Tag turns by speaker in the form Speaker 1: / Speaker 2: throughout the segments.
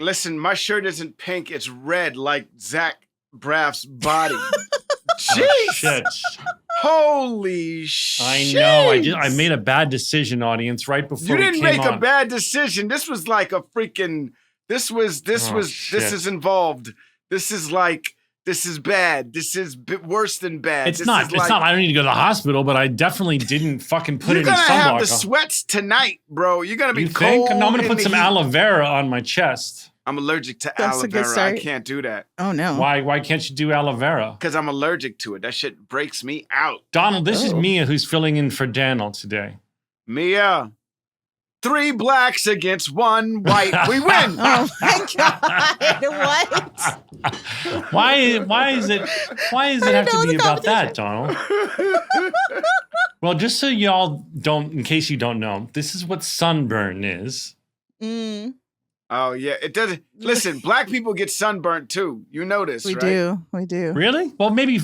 Speaker 1: Listen, my shirt isn't pink. It's red like Zach Braff's body. Jeez.
Speaker 2: Oh, shit.
Speaker 1: Holy shit.
Speaker 2: I know. I made a bad decision, audience, right before
Speaker 1: you didn't
Speaker 2: we came
Speaker 1: make
Speaker 2: on.
Speaker 1: a bad decision. This was like a freaking, this is involved. This is bad. This is worse than bad.
Speaker 2: It's not. I don't need to go to the hospital, but I definitely didn't fucking put any sunblock on.
Speaker 1: You're going to have the sweats tonight, bro. You're going to be cold.
Speaker 2: No, I'm going to put some aloe vera on my chest.
Speaker 1: I'm allergic to aloe vera. I can't do that.
Speaker 3: Oh, no.
Speaker 2: Why can't you do aloe vera?
Speaker 1: Because I'm allergic to it. That shit breaks me out.
Speaker 2: Donald, this is Mia who's filling in for Daniel today.
Speaker 1: Mia, 3 blacks against 1 white. We win.
Speaker 3: Oh, my God. What?
Speaker 2: Why does it have to be about that, Donald? Well, just so y'all don't, in case you don't know, this is what sunburn is.
Speaker 3: Mm.
Speaker 1: Oh, yeah. It doesn't. Listen, black people get sunburnt too. You know this, right?
Speaker 3: We do.
Speaker 2: Really? Well, maybe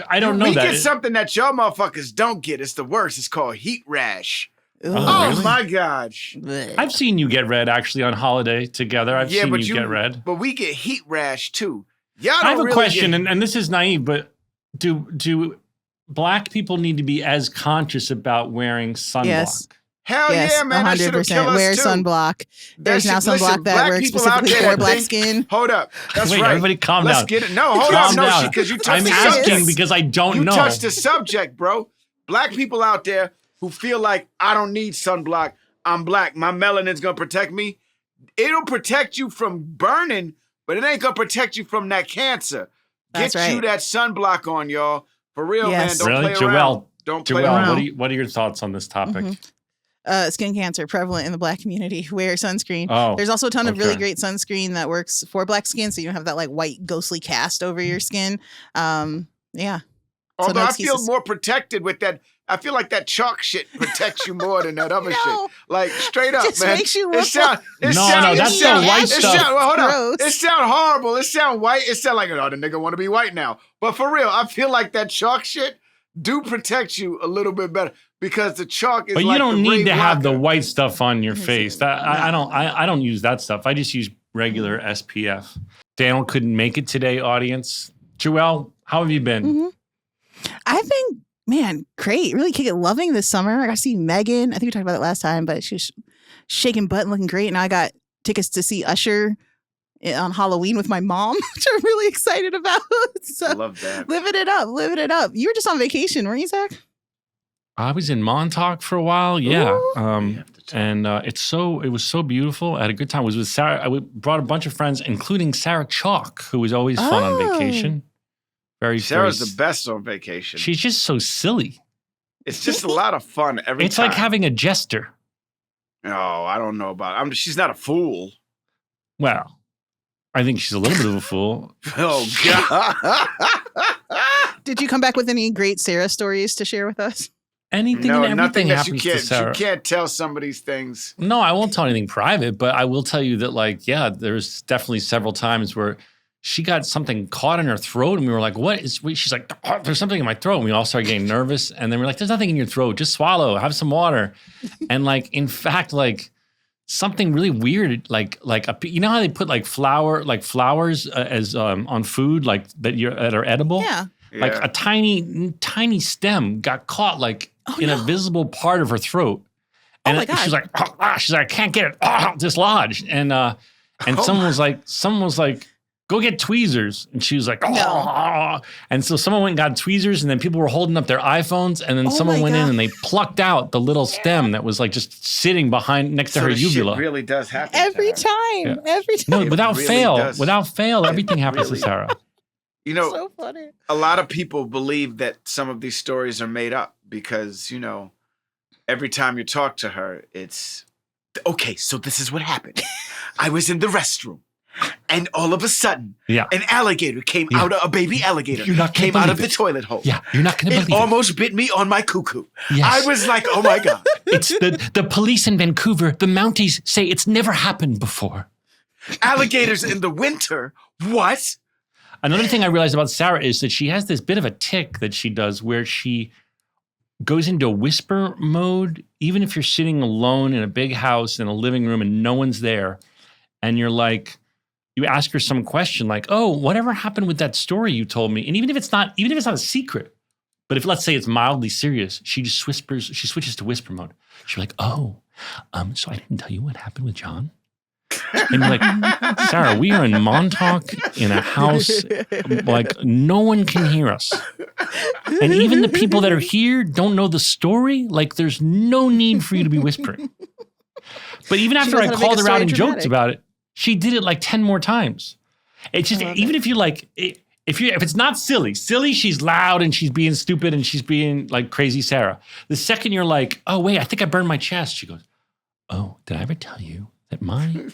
Speaker 2: I don't know that.
Speaker 1: We get something that y'all motherfuckers don't get. It's the worst. It's called heat rash.
Speaker 2: Oh, really?
Speaker 1: My gosh.
Speaker 2: I've seen you get red actually on holiday together. I've seen you get red.
Speaker 1: But we get heat rash too. Y'all don't
Speaker 2: I have a
Speaker 1: really
Speaker 2: question, and this is naive, but do black people need to be as conscious about wearing sunblock?
Speaker 3: Yes.
Speaker 1: Hell yeah, man.
Speaker 3: 100%. Wear sunblock. There's now sunblock that works specifically for black skin.
Speaker 1: Hold up. That's
Speaker 2: Wait,
Speaker 1: right.
Speaker 2: Everybody calm down.
Speaker 1: Let's get it. No, hold on. No, because you touched the subject.
Speaker 2: I'm asking because I don't know.
Speaker 1: You touched the subject, bro. Black people out there who feel like I don't need sunblock. I'm black. My melanin's going to protect me. It'll protect you from burning, but it ain't going to protect you from that cancer. Get you that sunblock on, y'all. For real, man. Don't play around. Don't play around.
Speaker 2: What are your thoughts on this topic?
Speaker 3: Skin cancer prevalent in the black community. Wear sunscreen.
Speaker 2: Oh,
Speaker 3: there's also a ton of really great sunscreen that works for black skin, so you don't have that like white ghostly cast over your skin. Yeah.
Speaker 1: Although I feel more protected with that. I feel like that chalk shit protects you more than that other shit. Like straight up,
Speaker 3: just
Speaker 1: man.
Speaker 3: Makes you look
Speaker 2: that's the white stuff.
Speaker 1: Hold on. It sounds horrible. It sounds white. It sounds like, oh, the nigga want to be white now. But for real, I feel like that chalk shit do protect you a little bit better because the chalk is.
Speaker 2: But
Speaker 1: like
Speaker 2: you don't need to have the
Speaker 1: blocker.
Speaker 2: white stuff on your face. That I don't use that stuff. I just use regular SPF. Daniel couldn't make it today, audience. Joelle, how have you been?
Speaker 3: I've been, man, great. Really loving this summer. I got to see Megan. I think we talked about it last time, but she was shaking butt and looking great. And I got tickets to see Usher on Halloween with my mom, which I'm really excited about. So
Speaker 1: I love that.
Speaker 3: Living it up. You were just on vacation, weren't you, Zach?
Speaker 2: I was in Montauk for a while, yeah.
Speaker 3: Ooh.
Speaker 2: And it was so beautiful. I had a good time. I was with Sarah. I brought a bunch of friends, including Sarah Chalk, who was always fun on vacation.
Speaker 1: Sarah's the best on vacation.
Speaker 2: She's just so silly.
Speaker 1: It's just a lot of fun every time.
Speaker 2: It's like having a jester.
Speaker 1: Oh, I don't know about it. She's not a fool.
Speaker 2: Well, I think she's a little bit of a fool.
Speaker 1: Oh, God.
Speaker 3: Did you come back with any great Sarah stories to share with us?
Speaker 2: Anything and everything happens to Sarah.
Speaker 1: You can't tell some of these things.
Speaker 2: No, I won't tell anything private, but I will tell you that, like, yeah, there's definitely several times where she got something caught in her throat, and we were like, what is, she's like, oh, there's something in my throat. And we all started getting nervous. And then we're like, there's nothing in your throat. Just swallow, have some water. And like, in fact, like something really weird, like you know how they put like flowers as on food, like that are edible?
Speaker 3: Yeah.
Speaker 2: Like a tiny stem got caught like in a visible part of her throat. And
Speaker 3: oh my God.
Speaker 2: She's like, I can't get it dislodged. And someone was like, go get tweezers. And she was like, oh. And so someone went and got tweezers, and then people were holding up their iPhones, and then someone went in and they plucked out the little stem that was like just sitting next to her uvula.
Speaker 1: Shit really does happen
Speaker 3: every time.
Speaker 2: Yeah.
Speaker 3: Every time.
Speaker 2: No, without fail, everything happens to Sarah.
Speaker 1: You know,
Speaker 3: so funny.
Speaker 1: A lot of people believe that some of these stories are made up because, you know, every time you talk to her, it's, okay, so this is what happened. I was in the restroom. And all of a sudden, an alligator came out of a baby alligator. Came out of the toilet hole.
Speaker 2: Yeah, you're not going to believe it.
Speaker 1: It almost bit me on my cuckoo.
Speaker 2: Yes.
Speaker 1: I was like, oh my God.
Speaker 2: It's the police in Vancouver, the Mounties say it's never happened before.
Speaker 1: Alligators in the winter? What?
Speaker 2: Another thing I realized about Sarah is that she has this bit of a tick that she does where she goes into whisper mode, even if you're sitting alone in a big house in a living room and no one's there. and you're like, you ask her some question like, oh, whatever happened with that story you told me? And even if it's not a secret, but if let's say it's mildly serious, she just whispers, she switches to whisper mode. She's like, oh, so I didn't tell you what happened with John? And you're like, Sarah, we are in Montauk in a house, like no one can hear us. And even the people that are here don't know the story. Like there's no need for you to be whispering. But even after I called her out and joked about it, she did it like 10 more times. It's just, even if you like, if it's not silly, she's loud and she's being stupid and she's being like crazy Sarah. The second you're like, oh wait, I think I burned my chest. She goes, oh, did I ever tell you that my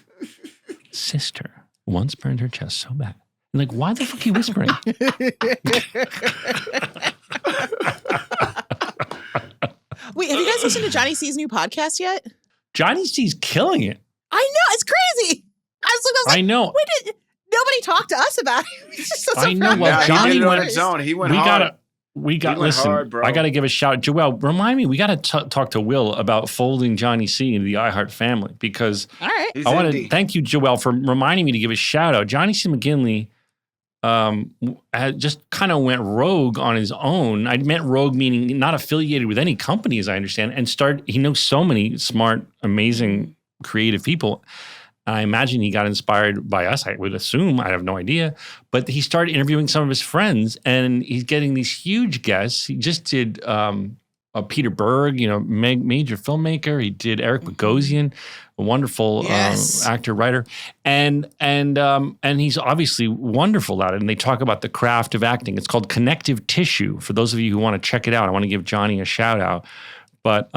Speaker 2: sister once burned her chest so bad? I'm like, why the fuck are you whispering?
Speaker 3: Wait, have you guys listened to Johnny C's new podcast yet?
Speaker 2: Johnny C's killing it.
Speaker 3: I know, it's crazy. I was like,
Speaker 2: I know.
Speaker 3: Nobody talked to us about it. It's just so
Speaker 2: I know. Well,
Speaker 1: yeah,
Speaker 2: Johnny
Speaker 1: he did it on
Speaker 2: went.
Speaker 1: his own. He went
Speaker 2: We
Speaker 1: hard.
Speaker 2: listen.
Speaker 1: Hard, bro.
Speaker 2: I got to give a shout. Joelle, remind me. We got to talk to Will about folding Johnny C into the iHeart family because
Speaker 3: all right.
Speaker 1: He's
Speaker 2: I want to
Speaker 1: indie.
Speaker 2: thank you, Joelle, for reminding me to give a shout out. Johnny C. McGinley had just kind of went rogue on his own. I meant rogue meaning not affiliated with any company, as I understand, and he knows so many smart, amazing, creative people. I imagine he got inspired by us. I would assume. I have no idea. But he started interviewing some of his friends, and he's getting these huge guests. He just did Peter Berg, major filmmaker. He did Eric Bogosian, a wonderful actor, writer. And he's obviously wonderful at it. And they talk about the craft of acting. It's called Connective Tissue. For those of you who want to check it out, I want to give Johnny a shout out. But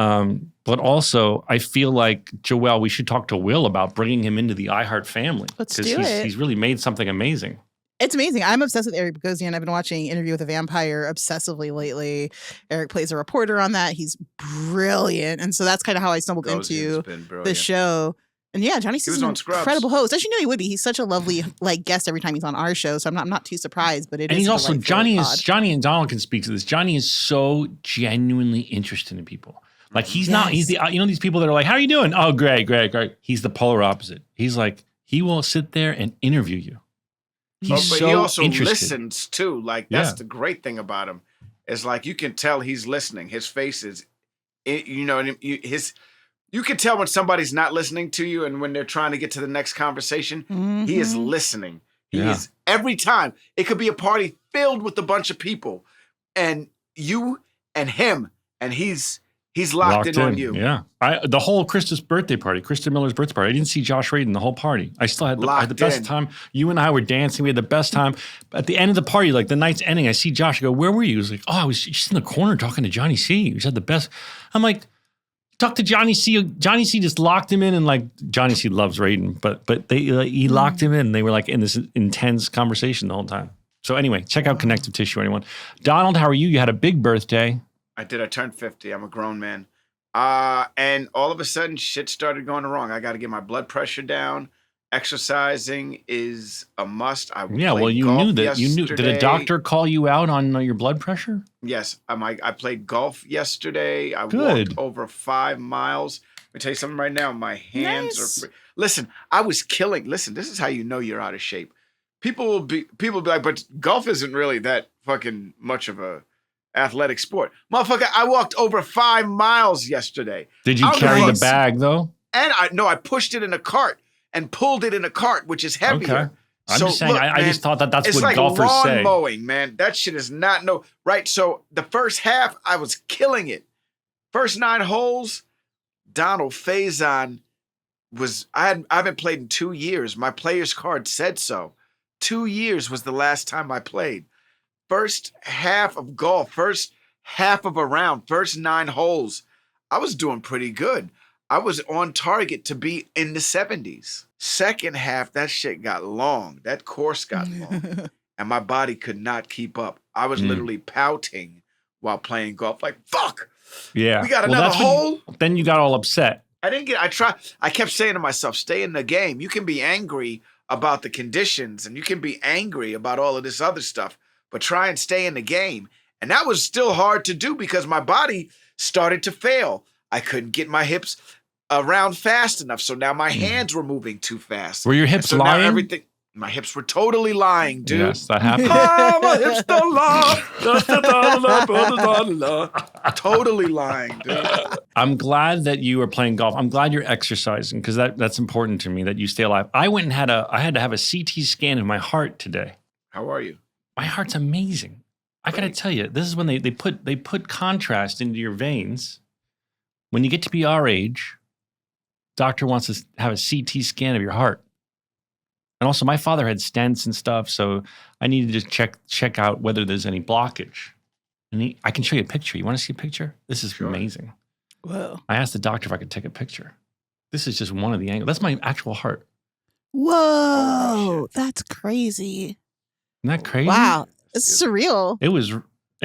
Speaker 2: also, I feel like, Joelle, we should talk to Will about bringing him into the iHeart family.
Speaker 3: Let's do it.
Speaker 2: He's really made something amazing.
Speaker 3: It's amazing. I'm obsessed with Eric Bogosian. I've been watching Interview with a Vampire obsessively lately. Eric plays a reporter on that. He's brilliant. And so that's kind of how I stumbled into the show. And yeah, Johnny C's an incredible host. As you know, he would be. He's such a lovely guest every time he's on our show. So I'm not too surprised. But he's also
Speaker 2: Johnny and Donald can speak to this. Johnny is so genuinely interested in people. Like he's not. He's the these people that are like, "How are you doing?" Oh, great. He's the polar opposite. He's like he will sit there and interview you. He's
Speaker 1: but
Speaker 2: so
Speaker 1: he also
Speaker 2: interested.
Speaker 1: listens too. Like that's the great thing about him. It's like you can tell he's listening. His face is, you can tell when somebody's not listening to you and when they're trying to get to the next conversation. Mm-hmm. He is listening. He is every time. It could be a party filled with a bunch of people, and you and him, and he's locked in on you.
Speaker 2: Yeah. The whole Krista Miller's birthday party, I didn't see Josh Radin the whole party. I still had the best time. You and I were dancing. We had the best time. At the end of the party, like the night's ending, I see Josh. I go, where were you? He was like, oh, I was just in the corner talking to Johnny C. We had the best. I'm like, talk to Johnny C. Johnny C. just locked him in, and like Johnny C. loves Radin, but he locked him in. They were like in this intense conversation the whole time. So anyway, check out Connective Tissue, anyone. Donald, how are you? You had a big birthday.
Speaker 1: I did. I turned 50. I'm a grown man. And all of a sudden, shit started going wrong. I got to get my blood pressure down. Exercising is a must.
Speaker 2: You knew that. Did a doctor call you out on your blood pressure?
Speaker 1: Yes. I played golf yesterday. I walked over 5 miles. Let me tell you something right now. My hands are free. Listen, I was killing. Listen, this is how you know you're out of shape. People will be like, but golf isn't really that fucking much of a athletic sport. Motherfucker, I walked over 5 miles yesterday.
Speaker 2: Did you carry the bag though?
Speaker 1: And I pushed it in a cart and pulled it in a cart, which is heavier.
Speaker 2: Okay. I'm just saying, I just thought that's what
Speaker 1: like
Speaker 2: golfers say.
Speaker 1: It's like lawn mowing, man. That shit is not right. So the first half, I was killing it. First 9 holes, Donald Faison I haven't played in 2 years. My player's card said so. 2 years was the last time I played. First half of golf, first half of a round, first 9 holes, I was doing pretty good. I was on target to be in the 70s. Second half, that shit got long. That course got long. And my body could not keep up. I was literally pouting while playing golf. Like, fuck.
Speaker 2: Yeah.
Speaker 1: We got another hole.
Speaker 2: Then you got all upset.
Speaker 1: I kept saying to myself, stay in the game. You can be angry about the conditions and you can be angry about all of this other stuff, but try and stay in the game. And that was still hard to do because my body started to fail. I couldn't get my hips. around fast enough. So now my hands were moving too fast.
Speaker 2: Were your hips
Speaker 1: so now
Speaker 2: lying?
Speaker 1: everything. My hips were totally lying, dude.
Speaker 2: Yes, that happened.
Speaker 1: Ah, my hips don't lie. Totally lying, dude.
Speaker 2: I'm glad that you are playing golf. I'm glad you're exercising because that's important to me that you stay alive. I went and I had to have a CT scan of my heart today.
Speaker 1: How are you?
Speaker 2: My heart's amazing. I got to tell you, this is when they put contrast into your veins. When you get to be our age, doctor wants to have a CT scan of your heart. And also, my father had stents and stuff, so I needed to check out whether there's any blockage. And I can show you a picture. You want to see a picture? This is amazing.
Speaker 3: Whoa.
Speaker 2: I asked the doctor if I could take a picture. This is just one of the angles. That's my actual heart.
Speaker 3: Whoa.
Speaker 1: Oh,
Speaker 3: That's crazy.
Speaker 2: Isn't that crazy?
Speaker 3: Wow. It's surreal.
Speaker 2: It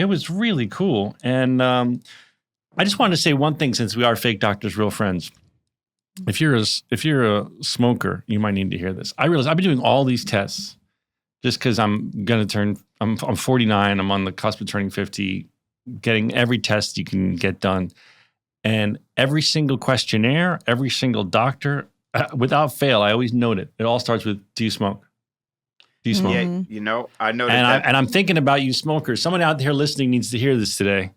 Speaker 2: was really cool. And I just wanted to say one thing since we are fake doctors, real friends. If you're a smoker, you might need to hear this. I realize I've been doing all these tests just because I'm 49. I'm on the cusp of turning 50, getting every test you can get done. And every single questionnaire, every single doctor, without fail, I always note it. It all starts with, do you smoke? Do you smoke?
Speaker 1: Yeah, I know that.
Speaker 2: And I'm thinking about you smokers. Someone out there listening needs to hear this today.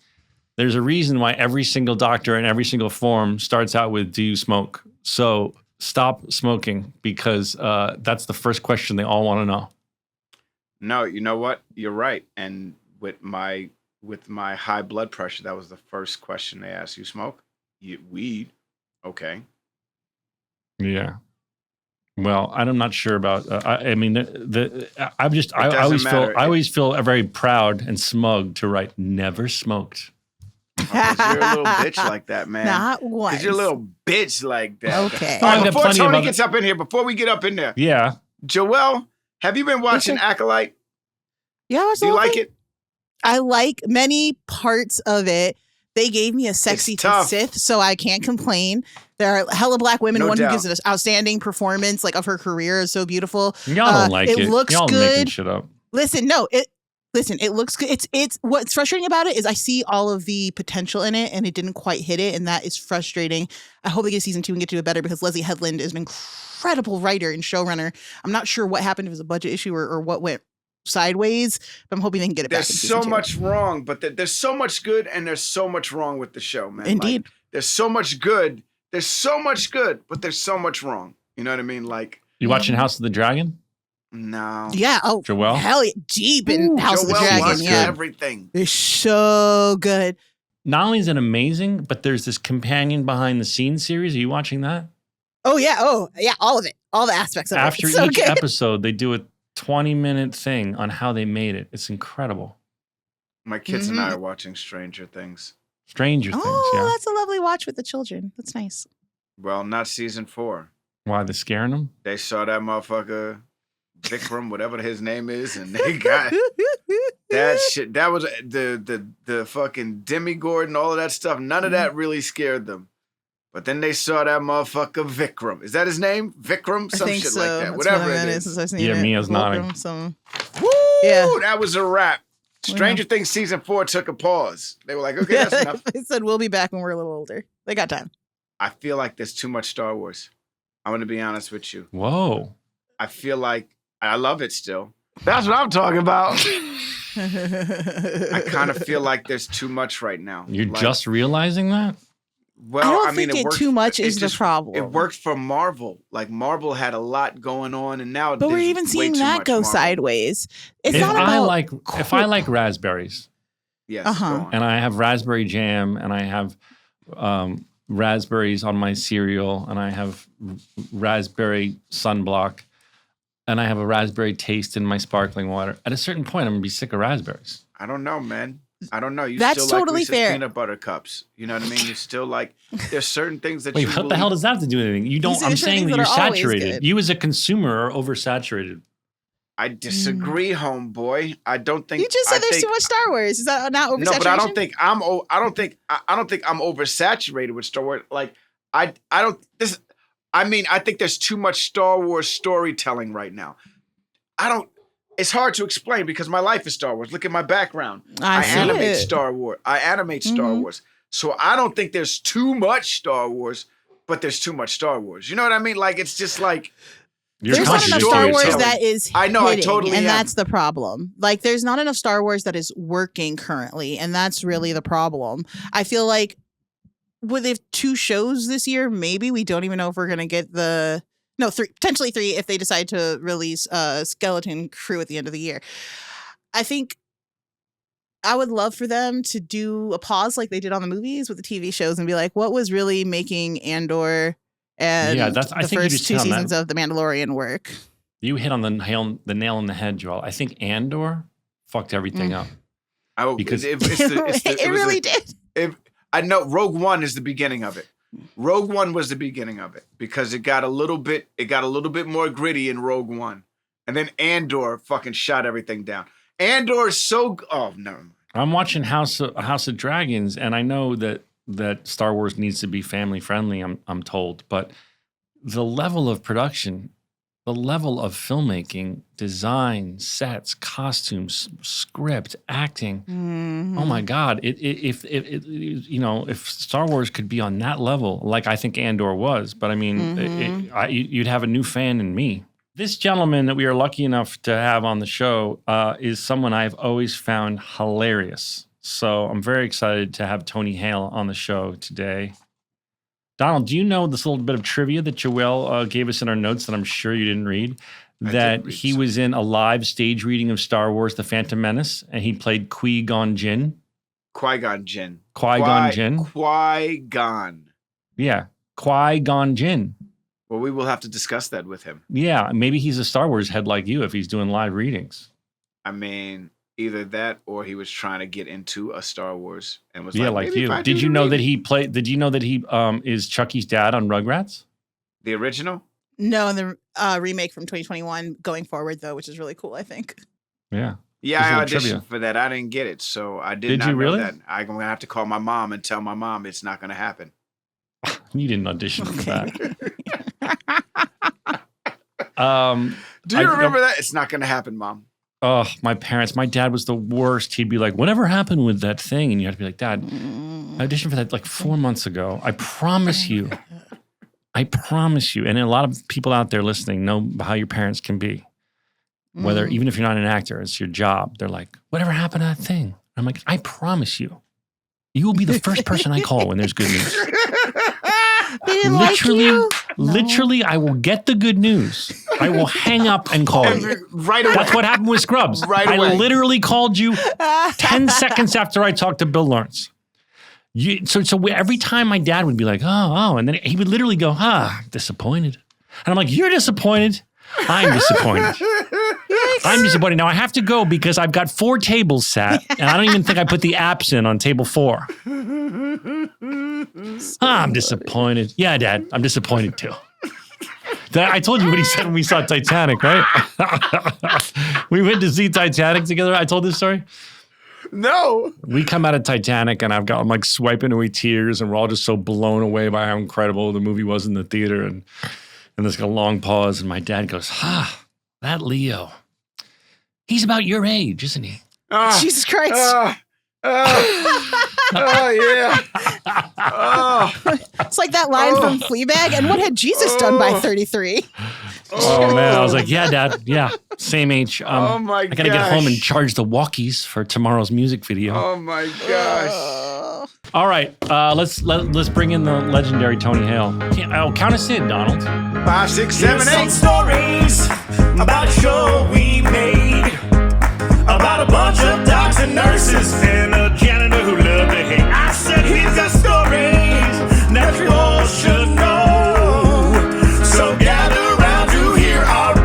Speaker 2: There's a reason why every single doctor and every single form starts out with, do you smoke? So stop smoking because that's the first question they all want to know.
Speaker 1: No, you know what? You're right. And with my high blood pressure, that was the first question they asked. You smoke? Weed? Okay.
Speaker 2: Yeah. Well, I'm not sure about. I always feel very proud and smug to write never smoked.
Speaker 1: Because you're a little bitch like that, man.
Speaker 3: Not once.
Speaker 1: Because you're a little bitch like that.
Speaker 3: Okay.
Speaker 1: All
Speaker 2: I've
Speaker 1: right,
Speaker 2: got
Speaker 1: before
Speaker 2: plenty of
Speaker 1: Tony
Speaker 2: other-
Speaker 1: gets up in here, before we get up in there,
Speaker 2: Yeah.
Speaker 1: Joelle, have you been watching Acolyte?
Speaker 3: Yeah, I was
Speaker 1: Do you like it?
Speaker 3: I like many parts of it. They gave me a sexy
Speaker 1: It's tough.
Speaker 3: Sith, so I can't complain. There are hella black women.
Speaker 1: No
Speaker 3: One
Speaker 1: doubt.
Speaker 3: who gives an outstanding performance, like of her career, is so beautiful.
Speaker 2: Y'all don't like it.
Speaker 3: It looks
Speaker 2: Y'all making
Speaker 3: good.
Speaker 2: shit up.
Speaker 3: Listen, it looks good. It's what's frustrating about it is I see all of the potential in it, and it didn't quite hit it, and that is frustrating. I hope they get season 2 and get to it better because Leslie Headland is an incredible writer and showrunner. I'm not sure what happened, if it was a budget issue or what went sideways, but I'm hoping they can get it back.
Speaker 1: There's so much wrong, but there's so much good and there's so much wrong with the show, man.
Speaker 3: Indeed.
Speaker 1: Like, there's so much good. There's so much good, but there's so much wrong. You know what I mean? Like,
Speaker 2: You watching House of the Dragon?
Speaker 1: no.
Speaker 3: Yeah. Oh,
Speaker 2: Joelle?
Speaker 3: hell yeah. Deep in House of the
Speaker 1: Joelle
Speaker 3: Dragon.
Speaker 1: watched
Speaker 3: Yeah.
Speaker 1: everything.
Speaker 3: It's so good.
Speaker 2: Not only is it amazing, but there's this companion behind the scenes series. Are you watching that?
Speaker 3: Oh, yeah. Oh, yeah. All of it. All the aspects of
Speaker 2: After
Speaker 3: it. It's so
Speaker 2: each
Speaker 3: good.
Speaker 2: episode, they do a 20-minute thing on how they made it. It's incredible.
Speaker 1: My kids and I are watching Stranger Things.
Speaker 2: Stranger Things, yeah.
Speaker 3: That's a lovely watch with the children. That's nice.
Speaker 1: Well, not season 4.
Speaker 2: Why, they're scaring them?
Speaker 1: They saw that motherfucker, Vikram, whatever his name is, and they got that shit. That was the fucking Demigod and all of that stuff. None of that really scared them. But then they saw that motherfucker Vikram. Is that his name? Vikram?
Speaker 3: I
Speaker 1: Some
Speaker 3: think
Speaker 1: shit
Speaker 3: so.
Speaker 1: like that.
Speaker 3: That's
Speaker 1: Whatever
Speaker 3: what
Speaker 1: it
Speaker 3: I
Speaker 1: is.
Speaker 3: since I've seen
Speaker 2: Yeah,
Speaker 3: it.
Speaker 2: Mia's nodding.
Speaker 1: Woo!
Speaker 3: Yeah.
Speaker 1: That was a wrap. Stranger Things season 4 took a pause. They were like, okay, that's enough.
Speaker 3: They said we'll be back when we're a little older. They got time.
Speaker 1: I feel like there's too much Star Wars. I'm going to be honest with you.
Speaker 2: Whoa.
Speaker 1: I feel like I love it still. That's what I'm talking about. I kind of feel like there's too much right now.
Speaker 2: You're
Speaker 1: Like,
Speaker 2: just realizing that?
Speaker 1: well,
Speaker 3: I don't
Speaker 1: mean,
Speaker 3: think
Speaker 1: it worked,
Speaker 3: too much is the
Speaker 1: just-
Speaker 3: problem.
Speaker 1: It worked for Marvel. Like Marvel had a lot going on, and now
Speaker 3: But we're
Speaker 1: there's
Speaker 3: even
Speaker 1: way
Speaker 3: seeing
Speaker 1: too
Speaker 3: that
Speaker 1: much
Speaker 3: go
Speaker 1: Marvel.
Speaker 3: sideways. It's
Speaker 2: If
Speaker 3: not about
Speaker 2: if I like raspberries,
Speaker 1: Yes,
Speaker 3: Uh-huh.
Speaker 1: go on.
Speaker 2: and I have raspberry jam, and I have raspberries on my cereal, and I have raspberry sunblock, and I have a raspberry taste in my sparkling water. At a certain point, I'm gonna be sick of raspberries.
Speaker 1: I don't know, man. I don't know. You
Speaker 3: That's
Speaker 1: still
Speaker 3: totally
Speaker 1: like Reese's
Speaker 3: fair.
Speaker 1: peanut butter cups. You know what I mean? You still like. There's certain things that
Speaker 2: Wait,
Speaker 1: you.
Speaker 2: what the
Speaker 1: believe-
Speaker 2: hell does that have to do with anything? You don't.
Speaker 3: These are
Speaker 2: I'm
Speaker 3: the certain
Speaker 2: saying
Speaker 3: things
Speaker 2: that
Speaker 3: that
Speaker 2: you're
Speaker 3: are always
Speaker 2: saturated.
Speaker 3: good.
Speaker 2: You as a consumer are oversaturated.
Speaker 1: I disagree, homeboy. I don't think
Speaker 3: You just said
Speaker 1: I
Speaker 3: there's
Speaker 1: think,
Speaker 3: too much Star Wars. Is that not oversaturation?
Speaker 1: No, but I don't think I'm. I don't think I'm oversaturated with Star Wars. Like I don't. This. I mean, I think there's too much Star Wars storytelling right now. I don't. It's hard to explain because my life is Star Wars. Look at my background. I
Speaker 3: see
Speaker 1: animate
Speaker 3: it.
Speaker 1: Star Wars. I animate Star
Speaker 3: Mhm.
Speaker 1: Wars. So I don't think there's too much Star Wars, but there's too much Star Wars. You know what I mean? Like, it's just like
Speaker 3: There's not enough Star Wars that is
Speaker 1: I know,
Speaker 3: hitting,
Speaker 1: I totally
Speaker 3: and
Speaker 1: am.
Speaker 3: that's the problem. Like, there's not enough Star Wars that is working currently, and that's really the problem. I feel like with 2 shows this year, maybe we don't even know if we're gonna get 3, potentially 3 if they decide to release Skeleton Crew at the end of the year. I think I would love for them to do a pause like they did on the movies with the TV shows and be like, what was really making Andor and
Speaker 2: I
Speaker 3: the
Speaker 2: think you
Speaker 3: first
Speaker 2: just
Speaker 3: 2
Speaker 2: hit on
Speaker 3: seasons
Speaker 2: that.
Speaker 3: of The Mandalorian work?
Speaker 2: You hit on the nail in the head, Joel. I think Andor fucked everything up. Because
Speaker 3: it really did.
Speaker 1: I know Rogue One is the beginning of it. Rogue One was the beginning of it because it got a little bit more gritty in Rogue One. And then Andor fucking shot everything down. Andor is so never mind.
Speaker 2: I'm watching House of Dragons, and I know that Star Wars needs to be family friendly, I'm told, but the level of production, the level of filmmaking, design, sets, costumes, script, acting.
Speaker 3: Mm-hmm.
Speaker 2: Oh my God! If Star Wars could be on that level, like I think Andor was, but I mean, you'd have a new fan in me. This gentleman that we are lucky enough to have on the show is someone I've always found hilarious. So I'm very excited to have Tony Hale on the show today. Donald, do you know this little bit of trivia that Joelle gave us in our notes that I'm sure you didn't read? That he was in a live stage reading of Star Wars: The Phantom Menace, and he played Qui-Gon Jinn.
Speaker 1: Qui-Gon Jinn.
Speaker 2: Qui-Gon Jinn.
Speaker 1: Qui-Gon.
Speaker 2: Yeah, Qui-Gon Jinn.
Speaker 1: Well, we will have to discuss that with him.
Speaker 2: Yeah, maybe he's a Star Wars head like you if he's doing live readings.
Speaker 1: I mean, either that or he was trying to get into a Star Wars and was
Speaker 2: like you. Did you know that he is Chucky's dad on Rugrats?
Speaker 1: The original?
Speaker 3: No, and the remake from 2021 going forward though, which is really cool, I think.
Speaker 2: Yeah.
Speaker 1: Yeah, I auditioned for that. I didn't get it, so I did not know that. I'm going to have to call my mom and tell my mom it's not going to happen.
Speaker 2: You didn't audition for that.
Speaker 1: Do you remember that? It's not going to happen, Mom.
Speaker 2: Oh, my dad was the worst. He'd be like, whatever happened with that thing? And you have to be like, Dad, I auditioned for that like 4 months ago. I promise you. And a lot of people out there listening know how your parents can be. Whether, even if you're not an actor, it's your job. They're like, whatever happened to that thing? I'm like, I promise you. You will be the first person I call when there's good news.
Speaker 3: They didn't like you?
Speaker 2: Literally, I will get the good news. I will hang up and call you.
Speaker 1: Right away.
Speaker 2: That's what happened with Scrubs.
Speaker 1: Right away.
Speaker 2: I literally called you 10 seconds after I talked to Bill Lawrence. So every time my dad would be like, oh, and then he would literally go, disappointed. And I'm like, you're disappointed? I'm disappointed. I'm disappointed. Now I have to go because I've got 4 tables sat, and I don't even think I put the apps in on table 4. I'm disappointed. Yeah, Dad, I'm disappointed too. I told you what he said when we saw Titanic, right? We went to see Titanic together. I told this story.
Speaker 1: No.
Speaker 2: We come out of Titanic, and I'm like swiping away tears, and we're all just so blown away by how incredible the movie was in the theater. And there's a long pause, and my dad goes, that Leo, he's about your age, isn't he?
Speaker 3: Jesus Christ.
Speaker 1: Yeah.
Speaker 3: It's like that line from Fleabag. And what had Jesus done by 33?
Speaker 2: Oh, man. I was like, yeah, Dad. Yeah. Same age.
Speaker 1: Oh, my gosh.
Speaker 2: I got to get home and charge the walkies for tomorrow's music video.
Speaker 1: Oh, my gosh.
Speaker 2: All right. Let's bring in the legendary Tony Hale. Count us in, Donald.
Speaker 1: 5, 6, 7, 8.
Speaker 4: Some stories about a show we made. About a bunch of docs and nurses and a janitor who loved to hate. I said he's got stories that you all should know. So gather round to hear our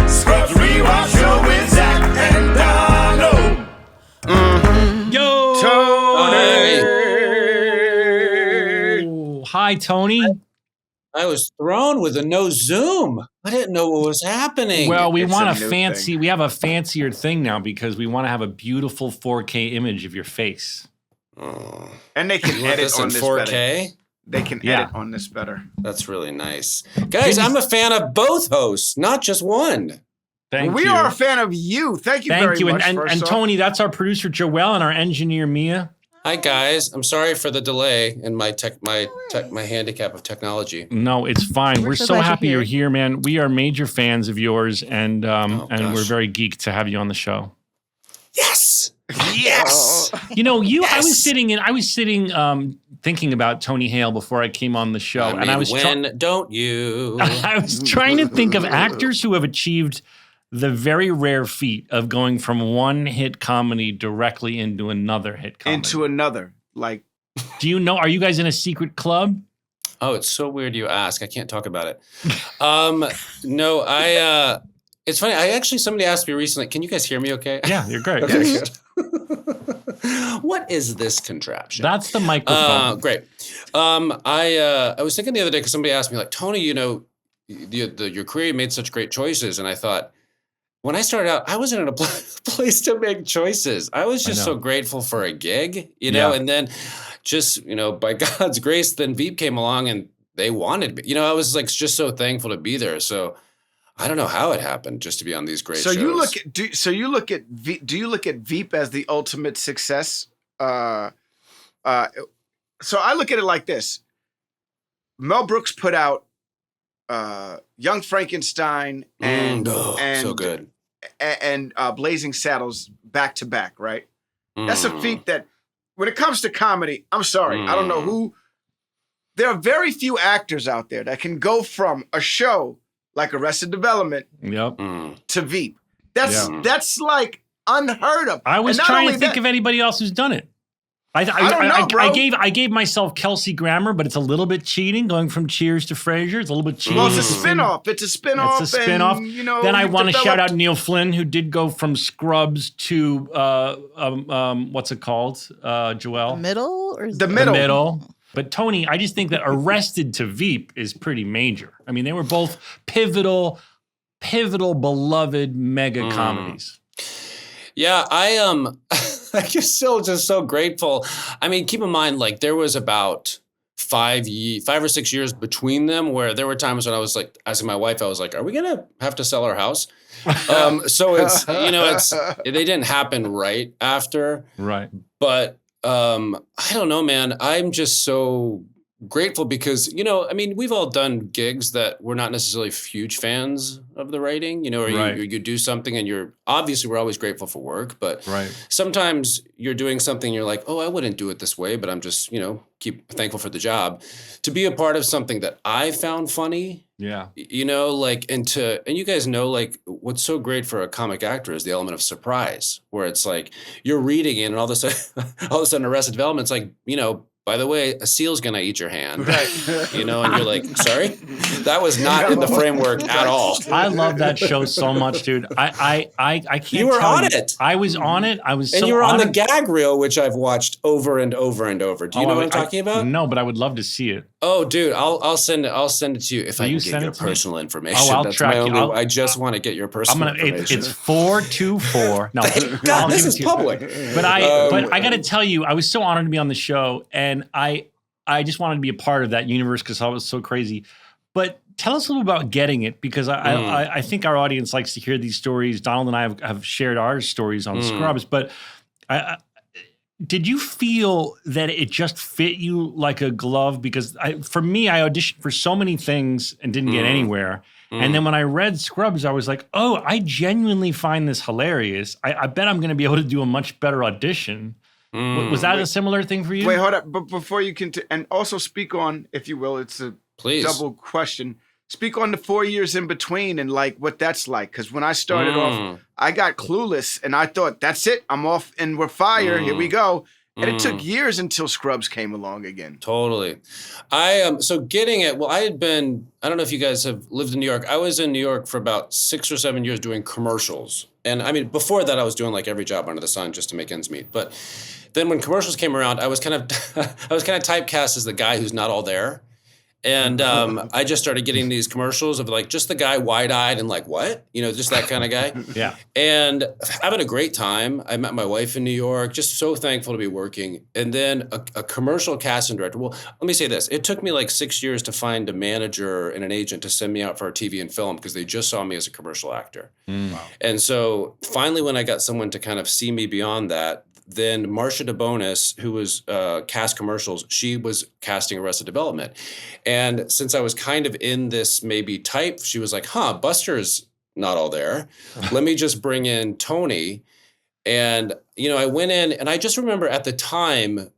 Speaker 4: Scrubs Rewatch show with Zach and Donald.
Speaker 2: Yo,
Speaker 1: Tony.
Speaker 2: Hi, Tony.
Speaker 5: I was thrown with a no zoom. I didn't know what was happening.
Speaker 2: Well, we
Speaker 1: It's
Speaker 2: want
Speaker 1: a
Speaker 2: a
Speaker 1: new
Speaker 2: fancy.
Speaker 1: thing.
Speaker 2: We have a fancier thing now because we want to have a beautiful 4K image of your face.
Speaker 1: And they can
Speaker 5: You want
Speaker 1: edit
Speaker 5: this
Speaker 1: on
Speaker 5: in
Speaker 1: this
Speaker 5: 4K?
Speaker 1: better. They can
Speaker 2: Yeah.
Speaker 1: edit on this better.
Speaker 5: That's really nice. Guys, I'm a fan of both hosts, not just one.
Speaker 2: Thank
Speaker 1: we
Speaker 2: you.
Speaker 1: are a fan of you. Thank you very
Speaker 2: Thank you.
Speaker 1: much.
Speaker 2: And
Speaker 1: first off.
Speaker 2: Tony, that's our producer Joelle and our engineer Mia.
Speaker 5: Hi guys, I'm sorry for the delay in my handicap of technology.
Speaker 2: No, it's fine.
Speaker 3: We're
Speaker 2: We're
Speaker 3: so
Speaker 2: so
Speaker 3: glad
Speaker 2: happy
Speaker 3: you're
Speaker 2: you're here, man. We are major fans of yours, and we're
Speaker 5: gosh.
Speaker 2: very geeked to have you on the show.
Speaker 5: Yes,
Speaker 1: Yes.
Speaker 2: You know, I was
Speaker 5: Yes.
Speaker 2: sitting thinking about Tony Hale before I came on the show, and I was
Speaker 5: don't you?
Speaker 2: I was trying to think of actors who have achieved the very rare feat of going from one hit comedy directly into another hit comedy.
Speaker 1: Into another. Like,
Speaker 2: Do you know? Are you guys in a secret club?
Speaker 5: Oh, it's so weird you ask. I can't talk about it. No, it's funny. Somebody asked me recently, can you guys hear me okay?
Speaker 2: Yeah, you're great.
Speaker 5: Okay, good. What is this contraption?
Speaker 2: That's the microphone.
Speaker 5: Great. I was thinking the other day because somebody asked me, like, Tony, you know, your career made such great choices. And I thought, when I started out, I wasn't in a place to make choices. I was just so grateful for a gig, you know, and then just, you know, by God's grace, then Veep came along and they wanted me. You know, I was like just so thankful to be there. So I don't know how it happened just to be on these great shows.
Speaker 1: do you look at Veep as the ultimate success? So I look at it like this. Mel Brooks put out Young Frankenstein and
Speaker 5: so good.
Speaker 1: and Blazing Saddles back to back, right? That's a feat that when it comes to comedy, I'm sorry, I don't know who. There are very few actors out there that can go from a show like Arrested Development to Veep. That's like unheard of.
Speaker 2: I was trying to think of anybody else who's done it. I don't know, bro. I gave myself Kelsey Grammer, but it's a little bit cheating going from Cheers to Frasier. It's a little bit cheating.
Speaker 1: Well, it's a spinoff. It's a spinoff.
Speaker 2: It's a spinoff.
Speaker 1: And, you know,
Speaker 2: then I want to shout out Neil Flynn, who did go from Scrubs to what's it called, Joelle?
Speaker 3: Middle or
Speaker 1: The middle.
Speaker 2: But Tony, I just think that Arrested to Veep is pretty major. I mean, they were both pivotal, beloved mega comedies.
Speaker 5: Yeah, I'm just so grateful. I mean, keep in mind, like there was about 5 or 6 years between them where there were times when I was like asking my wife, I was like, are we gonna have to sell our house? So it's, you know, they didn't happen right after.
Speaker 2: Right.
Speaker 5: But I don't know, man. I'm just so grateful because, you know, I mean, we've all done gigs that we're not necessarily huge fans of the writing, you know, or you do something and we're always grateful for work, but sometimes you're doing something, you're like, oh, I wouldn't do it this way, but I'm just, you know, keep thankful for the job. To be a part of something that I found funny, you know, like, and you guys know, like, what's so great for a comic actor is the element of surprise, where it's like, you're reading it and all of a sudden Arrested Development's like, you know, by the way, a seal's gonna eat your hand, you know, and you're like, sorry, that was not in the framework at all.
Speaker 2: I love that show so much, dude. I can't.
Speaker 5: You were on it.
Speaker 2: I was on it. I was.
Speaker 5: And
Speaker 2: so
Speaker 5: you were on the
Speaker 2: it.
Speaker 5: gag reel, which I've watched over and over and over. Do you know what I'm talking about?
Speaker 2: No, but I would love to see it.
Speaker 5: Oh, dude, I'll send it to you if I can get your personal information.
Speaker 2: Oh, I'll
Speaker 5: That's
Speaker 2: track you.
Speaker 5: I just want to get your personal information.
Speaker 2: It's 424. No,
Speaker 5: God, this is public.
Speaker 2: But I got to tell you, I was so honored to be on the show, and I just wanted to be a part of that universe because I was so crazy. But tell us a little about getting it, because I think our audience likes to hear these stories. Donald and I have shared our stories on Scrubs, but did you feel that it just fit you like a glove? Because for me, I auditioned for so many things and didn't get anywhere. And then when I read Scrubs, I was like, oh, I genuinely find this hilarious. I bet I'm going to be able to do a much better audition. Was that a similar thing for you?
Speaker 1: Wait, hold up. But before you continue, and also speak on, if you will, it's a double question. Speak on the 4 years in between and like what that's like. Because when I started off, I got clueless and I thought, that's it. I'm off and we're fire. Here we go. And it took years until Scrubs came along again.
Speaker 5: Totally. So getting it, well, I don't know if you guys have lived in New York. I was in New York for about 6 or 7 years doing commercials. And I mean, before that, I was doing like every job under the sun just to make ends meet. But then when commercials came around, I was kind of typecast as the guy who's not all there. And I just started getting these commercials of like just the guy wide-eyed and like, what? You know, just that kind of guy.
Speaker 2: Yeah.
Speaker 5: And having a great time. I met my wife in New York, just so thankful to be working. And then a commercial casting director. Well, let me say this. It took me like 6 years to find a manager and an agent to send me out for TV and film because they just saw me as a commercial actor. Wow. And so finally when I got someone to kind of see me beyond that, then Marcia DeBonis, who was cast commercials, she was casting Arrested Development. And since I was kind of in this maybe type, she was like, Buster's not all there. Let me just bring in Tony. And, I went in and I just remember at the time,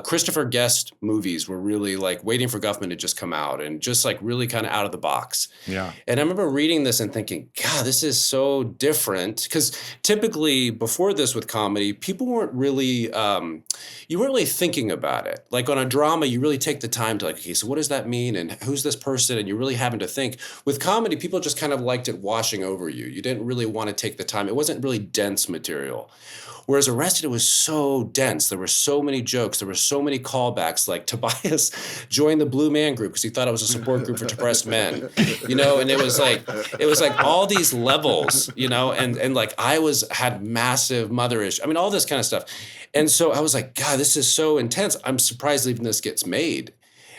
Speaker 5: Christopher Guest movies were really like Waiting for Guffman to just come out and just like really kind of out of the box.
Speaker 2: Yeah.
Speaker 5: And I remember reading this and thinking, God, this is so different. Because typically before this with comedy, people weren't really, you weren't really thinking about it. Like on a drama, you really take the time to like, okay, so what does that mean? And who's this person? And you're really having to think. With comedy, people just kind of liked it washing over you. You didn't really want to take the time. It wasn't really dense material. Whereas Arrested, it was so dense. There were so many jokes. There were so many callbacks. Like Tobias joined the Blue Man Group because he thought it was a support group for depressed men, and it was like all these levels, and like I had massive motherish. I mean, all this kind of stuff. And so I was like, God, this is so intense. I'm surprised even this gets made.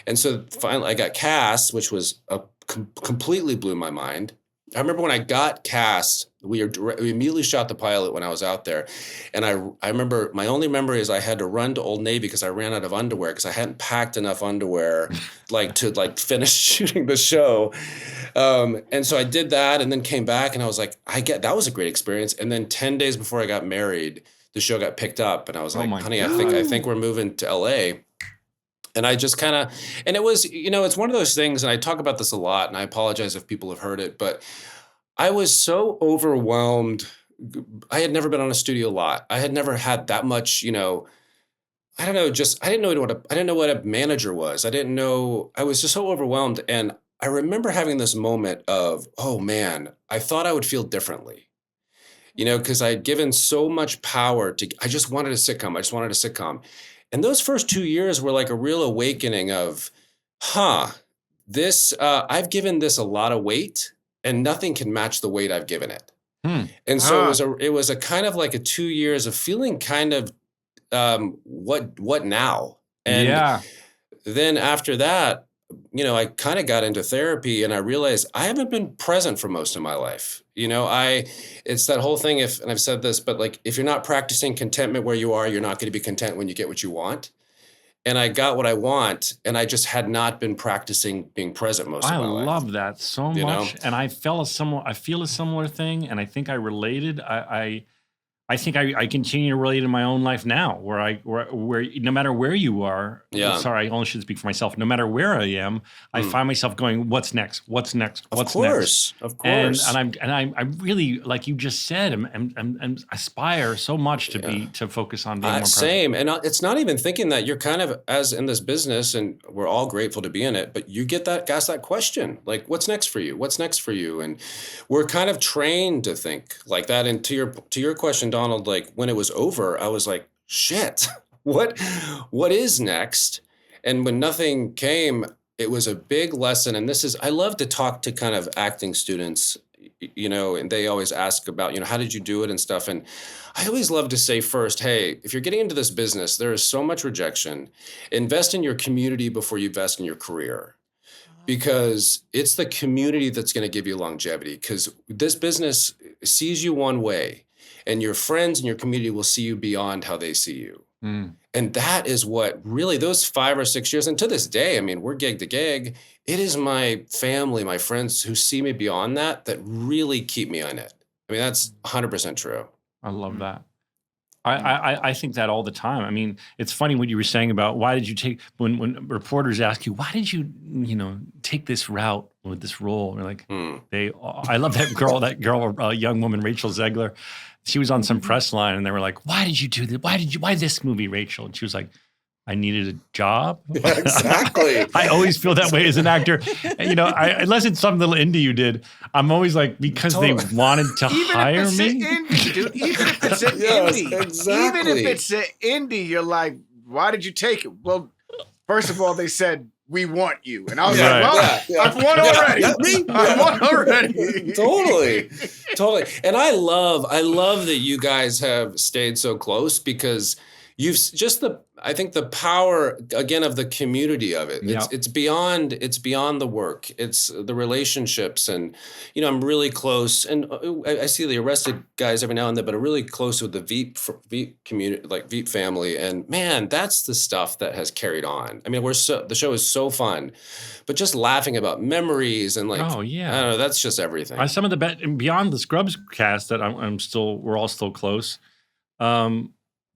Speaker 5: And so finally I got cast, which was completely blew my mind. I remember when I got cast, we immediately shot the pilot when I was out there. And I remember my only memory is I had to run to Old Navy because I ran out of underwear because I hadn't packed enough underwear to finish shooting the show. And so I did that and then came back and I was like, that was a great experience. And then 10 days before I got married, the show got picked up and I was like, honey, I think we're moving to LA. And I just kind of, and it was, it's one of those things, and I talk about this a lot, and I apologize if people have heard it, but I was so overwhelmed. I had never been on a studio lot. I had never had that much, I don't know, I didn't know what a manager was. I was just so overwhelmed. And I remember having this moment of, oh man, I thought I would feel differently, because I had given so much power I just wanted a sitcom. And those first 2 years were like a real awakening of, I've given this a lot of weight and nothing can match the weight I've given it. And so it was a kind of like a 2 years of feeling kind of, what now? And then after that, I kind of got into therapy and I realized I haven't been present for most of my life. It's that whole thing and I've said this, but like, if you're not practicing contentment where you are, you're not going to be content when you get what you want. And I got what I want. And I just had not been practicing being present most of my life.
Speaker 2: I love that so much. And I feel a similar thing. And I think I related. I think I continue to relate in my own life now, where no matter where you are, sorry, I only should speak for myself. No matter where I am, I find myself going, "What's next? What's next? What's next?"
Speaker 5: Of course.
Speaker 2: And I really, like you just said, and aspire so much to focus on being more present.
Speaker 5: Same, and it's not even thinking that you're kind of as in this business, and we're all grateful to be in it. But you get asked that question, like, "What's next for you? What's next for you?" And we're kind of trained to think like that. And to your question, Donald, like when it was over, I was like, shit, what is next? And when nothing came, it was a big lesson. And I love to talk to kind of acting students, and they always ask about, how did you do it and stuff. And I always love to say first, hey, if you're getting into this business, there is so much rejection. Invest in your community before you invest in your career. Because it's the community that's going to give you longevity. Because this business sees you one way. And your friends and your community will see you beyond how they see you. And that is what really those 5 or 6 years, and to this day, I mean, we're gig to gig. It is my family, my friends who see me beyond that really keep me on it. I mean, that's 100% true.
Speaker 2: I love that. I think that all the time. I mean, it's funny what you were saying about why did you take, when reporters ask you, why did you, take this route with this role? And we're like, I love that girl, young woman, Rachel Zegler. She was on some press line and they were like, why did you do this? Why this movie, Rachel? And she was like, I needed a job.
Speaker 5: Yeah, exactly.
Speaker 2: I always feel that way as an actor. Unless it's some little indie you did, I'm always like, because they wanted to hire me.
Speaker 1: Indie, dude. Even if it's an indie. Exactly. Even if it's an indie, you're like, why did you take it? Well, first of all, they said, we want you. And I was like, well, I've won already. I've won already.
Speaker 5: Totally. And I love that you guys have stayed so close because I think the power again of the community of it.
Speaker 2: Yep.
Speaker 5: It's beyond the work. It's the relationships, and I'm really close, and I see the Arrested guys every now and then, but I'm really close with the Veep community, like Veep family, and man, that's the stuff that has carried on. I mean, the show is so fun, but just laughing about memories and like,
Speaker 2: Oh, yeah.
Speaker 5: I don't know, that's just everything.
Speaker 2: Some of the and beyond the Scrubs cast that we're all still close.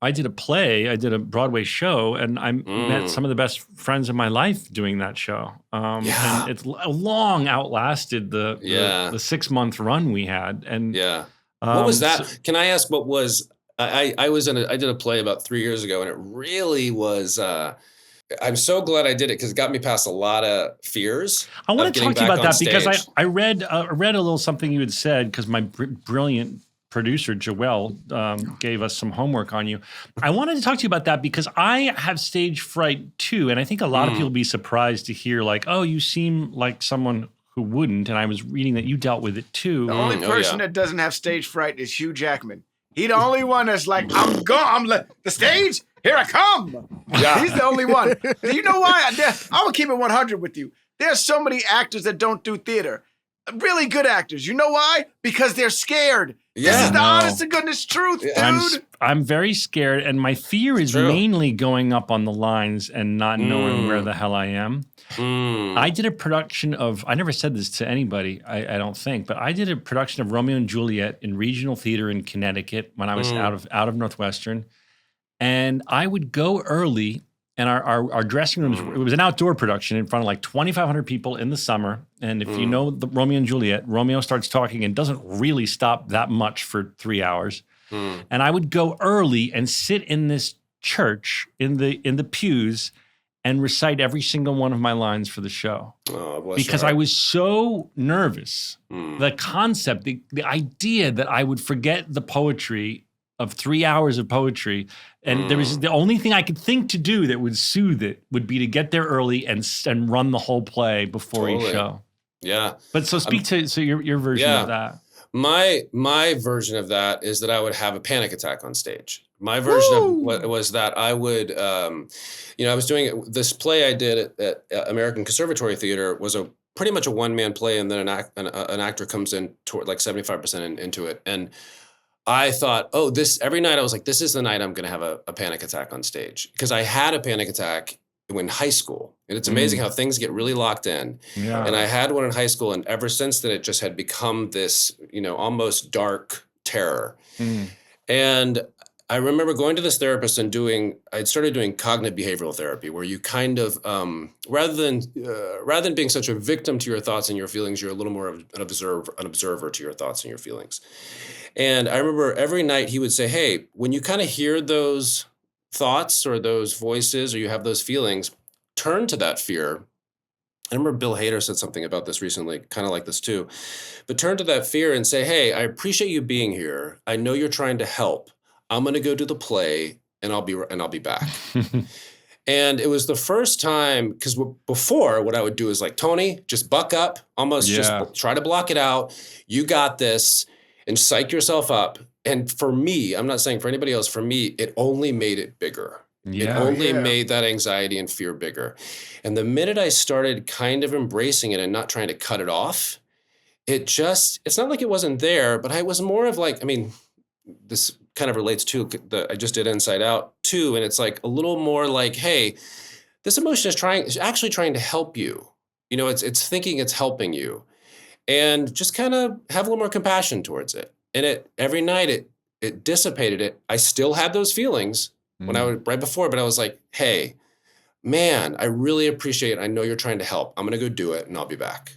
Speaker 2: I did a play, I did a Broadway show, and I met some of the best friends of my life doing that show. And it's long outlasted the 6-month run we had. And
Speaker 5: what was that? Can I ask what was? I did a play about 3 years ago, and it really was. I'm so glad I did it because it got me past a lot of fears.
Speaker 2: I want to talk to you about that because I read a little something you had said because my brilliant producer Joelle gave us some homework on you. I wanted to talk to you about that because I have stage fright too, and I think a lot of people will be surprised to hear like, oh, you seem like someone who wouldn't, and I was reading that you dealt with it too.
Speaker 1: The only person that doesn't have stage fright is Hugh Jackman. He the only one that's like, I'm the stage, here I come. Yeah. He's the only one. You know why? I will keep it 100 with you. There's so many actors that don't do theater. Really good actors. You know why? Because they're scared.
Speaker 5: Yeah,
Speaker 1: this is the honest to goodness truth, dude.
Speaker 2: I'm very scared, and my fear is mainly going up on the lines and not knowing where the hell I am. I did a production of, I never said this to anybody, I don't think, but I did a production of Romeo and Juliet in regional theater in Connecticut when I was out of Northwestern. And I would go early, and our dressing rooms, it was an outdoor production in front of like 2,500 people in the summer. And if you know the Romeo and Juliet, Romeo starts talking and doesn't really stop that much for 3 hours. And I would go early and sit in this church in the pews and recite every single one of my lines for the show. Because I was so nervous. The concept, the idea that I would forget the poetry of 3 hours of poetry. And there was the only thing I could think to do that would soothe it would be to get there early and run the whole play before each show.
Speaker 5: Yeah.
Speaker 2: But so speak to your version of that.
Speaker 5: My version of that is that I would have a panic attack on stage. My version of was that I would, I was doing this play I did at American Conservatory Theater was pretty much a one-man play, and then an actor comes in toward like 75% into it. And I thought, every night I was like, this is the night I'm going to have a panic attack on stage. Because I had a panic attack in high school. And it's amazing how things get really locked in. Yeah. And I had one in high school. And ever since then, it just had become this, almost dark terror. And I remember going to this therapist and I'd started doing cognitive behavioral therapy, where you kind of, rather than being such a victim to your thoughts and your feelings, you're a little more of an observer to your thoughts and your feelings. And I remember every night he would say, hey, when you kind of hear those thoughts or those voices or you have those feelings, turn to that fear. I remember Bill Hader said something about this recently, kind of like this too. But turn to that fear and say, hey, I appreciate you being here. I know you're trying to help. I'm going to go do the play and I'll be back. And it was the first time, because before what I would do is like, Tony, just buck up, just try to block it out. You got this, and psych yourself up. And for me, I'm not saying for anybody else, for me, it only made it bigger. It only made that anxiety and fear bigger. And the minute I started kind of embracing it and not trying to cut it off, it's not like it wasn't there, but I was more of like, this kind of relates to I just did Inside Out too. And it's like a little more like, hey, this emotion is actually trying to help you. It's thinking it's helping you, and just kind of have a little more compassion towards it. And every night it dissipated it. I still had those feelings when I was right before, but I was like, hey, man, I really appreciate it. I know you're trying to help. I'm going to go do it and I'll be back.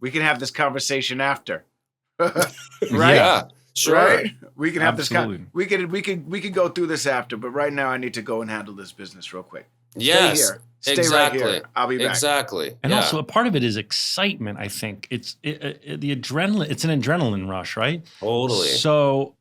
Speaker 1: We can have this conversation after.
Speaker 5: Right? Yeah. Sure.
Speaker 1: Right? We can have this we could go through this after, but right now I need to go and handle this business real quick.
Speaker 5: Yes.
Speaker 1: Stay exactly. Right here. I'll be back.
Speaker 5: Exactly.
Speaker 2: And also a part of it is excitement, I think. It's the adrenaline, it's an adrenaline rush, right?
Speaker 5: Totally.
Speaker 2: So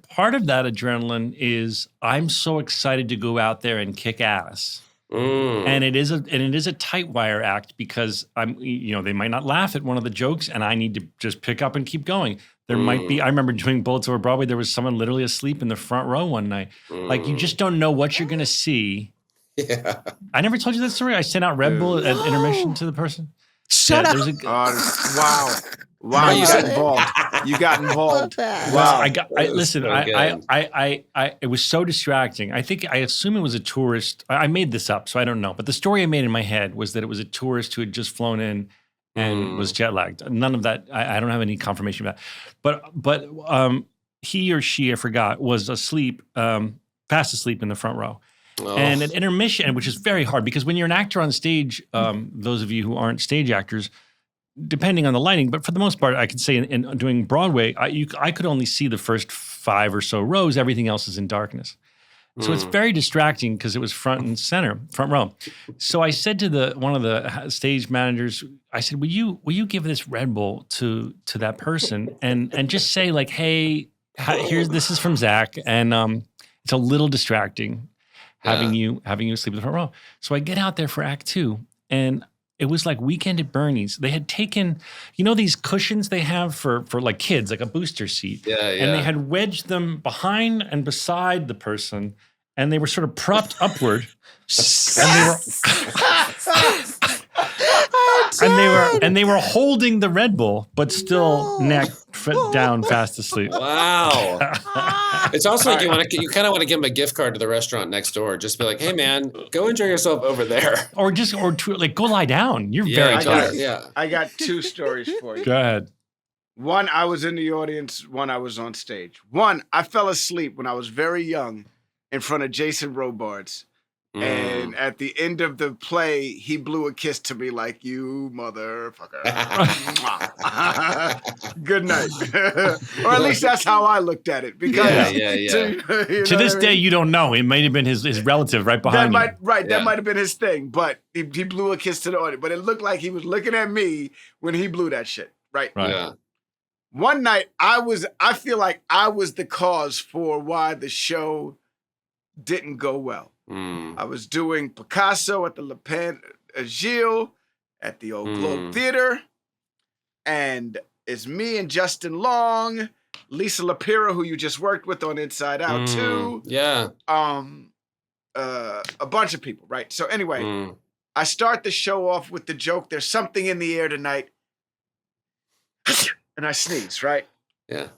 Speaker 2: part of that adrenaline is I'm so excited to go out there and kick ass. And it is a tight wire act because they might not laugh at one of the jokes and I need to just pick up and keep going. There might be, I remember doing Bullets Over Broadway, there was someone literally asleep in the front row one night. Like you just don't know what you're going to see.
Speaker 5: Yeah.
Speaker 2: I never told you that story. I sent out Red Bull at intermission to the person.
Speaker 3: Shut up.
Speaker 1: Wow. Wow, you got involved. You got involved. Wow.
Speaker 2: It was so distracting. I assume it was a tourist. I made this up, so I don't know. But the story I made in my head was that it was a tourist who had just flown in and was jet lagged. None of that. I don't have any confirmation of that. But he or she, I forgot, was asleep, fast asleep in the front row. Oh. And at intermission, which is very hard because when you're an actor on stage, those of you who aren't stage actors, depending on the lighting, but for the most part, I could say in doing Broadway, I could only see the first 5 or so rows. Everything else is in darkness. So it's very distracting because it was front row. So I said to one of the stage managers, I said, will you give this Red Bull to that person and just say like, hey, this is from Zach, and it's a little distracting having you sleep in the front row. So I get out there for Act 2, and it was like Weekend at Bernie's. They had taken, these cushions they have for like kids, like a booster seat.
Speaker 5: Yeah.
Speaker 2: And they had wedged them behind and beside the person, and they were sort of propped upward. And they were holding the Red Bull, but still neck down, fast asleep.
Speaker 5: Wow. It's also like you kind of want to give them a gift card to the restaurant next door. Just be like, hey man, go enjoy yourself over there.
Speaker 2: Or go lie down. You're very tired.
Speaker 1: I got 2 stories for you.
Speaker 2: Go ahead.
Speaker 1: One, I was in the audience. One, I was on stage. One, I fell asleep when I was very young in front of Jason Robards. And at the end of the play, he blew a kiss to me like, you motherfucker. Good night. Or at least that's how I looked at it. Because
Speaker 2: to this day, you don't know. It might have been his relative right behind you.
Speaker 1: That might have been his thing. But he blew a kiss to the audience. But it looked like he was looking at me when he blew that shit. Right.
Speaker 5: Yeah.
Speaker 1: One night, I feel like I was the cause for why the show didn't go well. I was doing Picasso at the Le Pen Gilles at the Old Globe Theater, and it's me and Justin Long, Lisa Lapira, who you just worked with on Inside Out too.
Speaker 5: Yeah.
Speaker 1: A bunch of people, right? So anyway, I start the show off with the joke, there's something in the air tonight, and I sneeze, right?
Speaker 5: Yeah.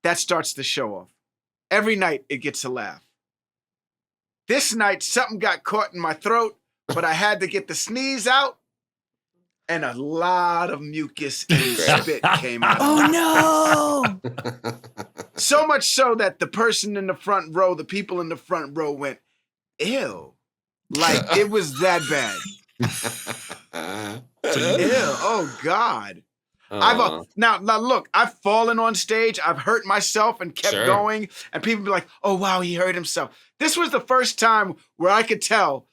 Speaker 1: That starts the show off. Every night it gets a laugh. This night, something got caught in my throat, but I had to get the sneeze out, and a lot of mucus and spit came out.
Speaker 3: Oh, no.
Speaker 1: So much so that the person in the front row, the people in the front row went, ew. Like, it was that bad. Ew, oh, God. Now look, I've fallen on stage, I've hurt myself and kept going, and people be like, oh wow, he hurt himself. This was the first time where I could tell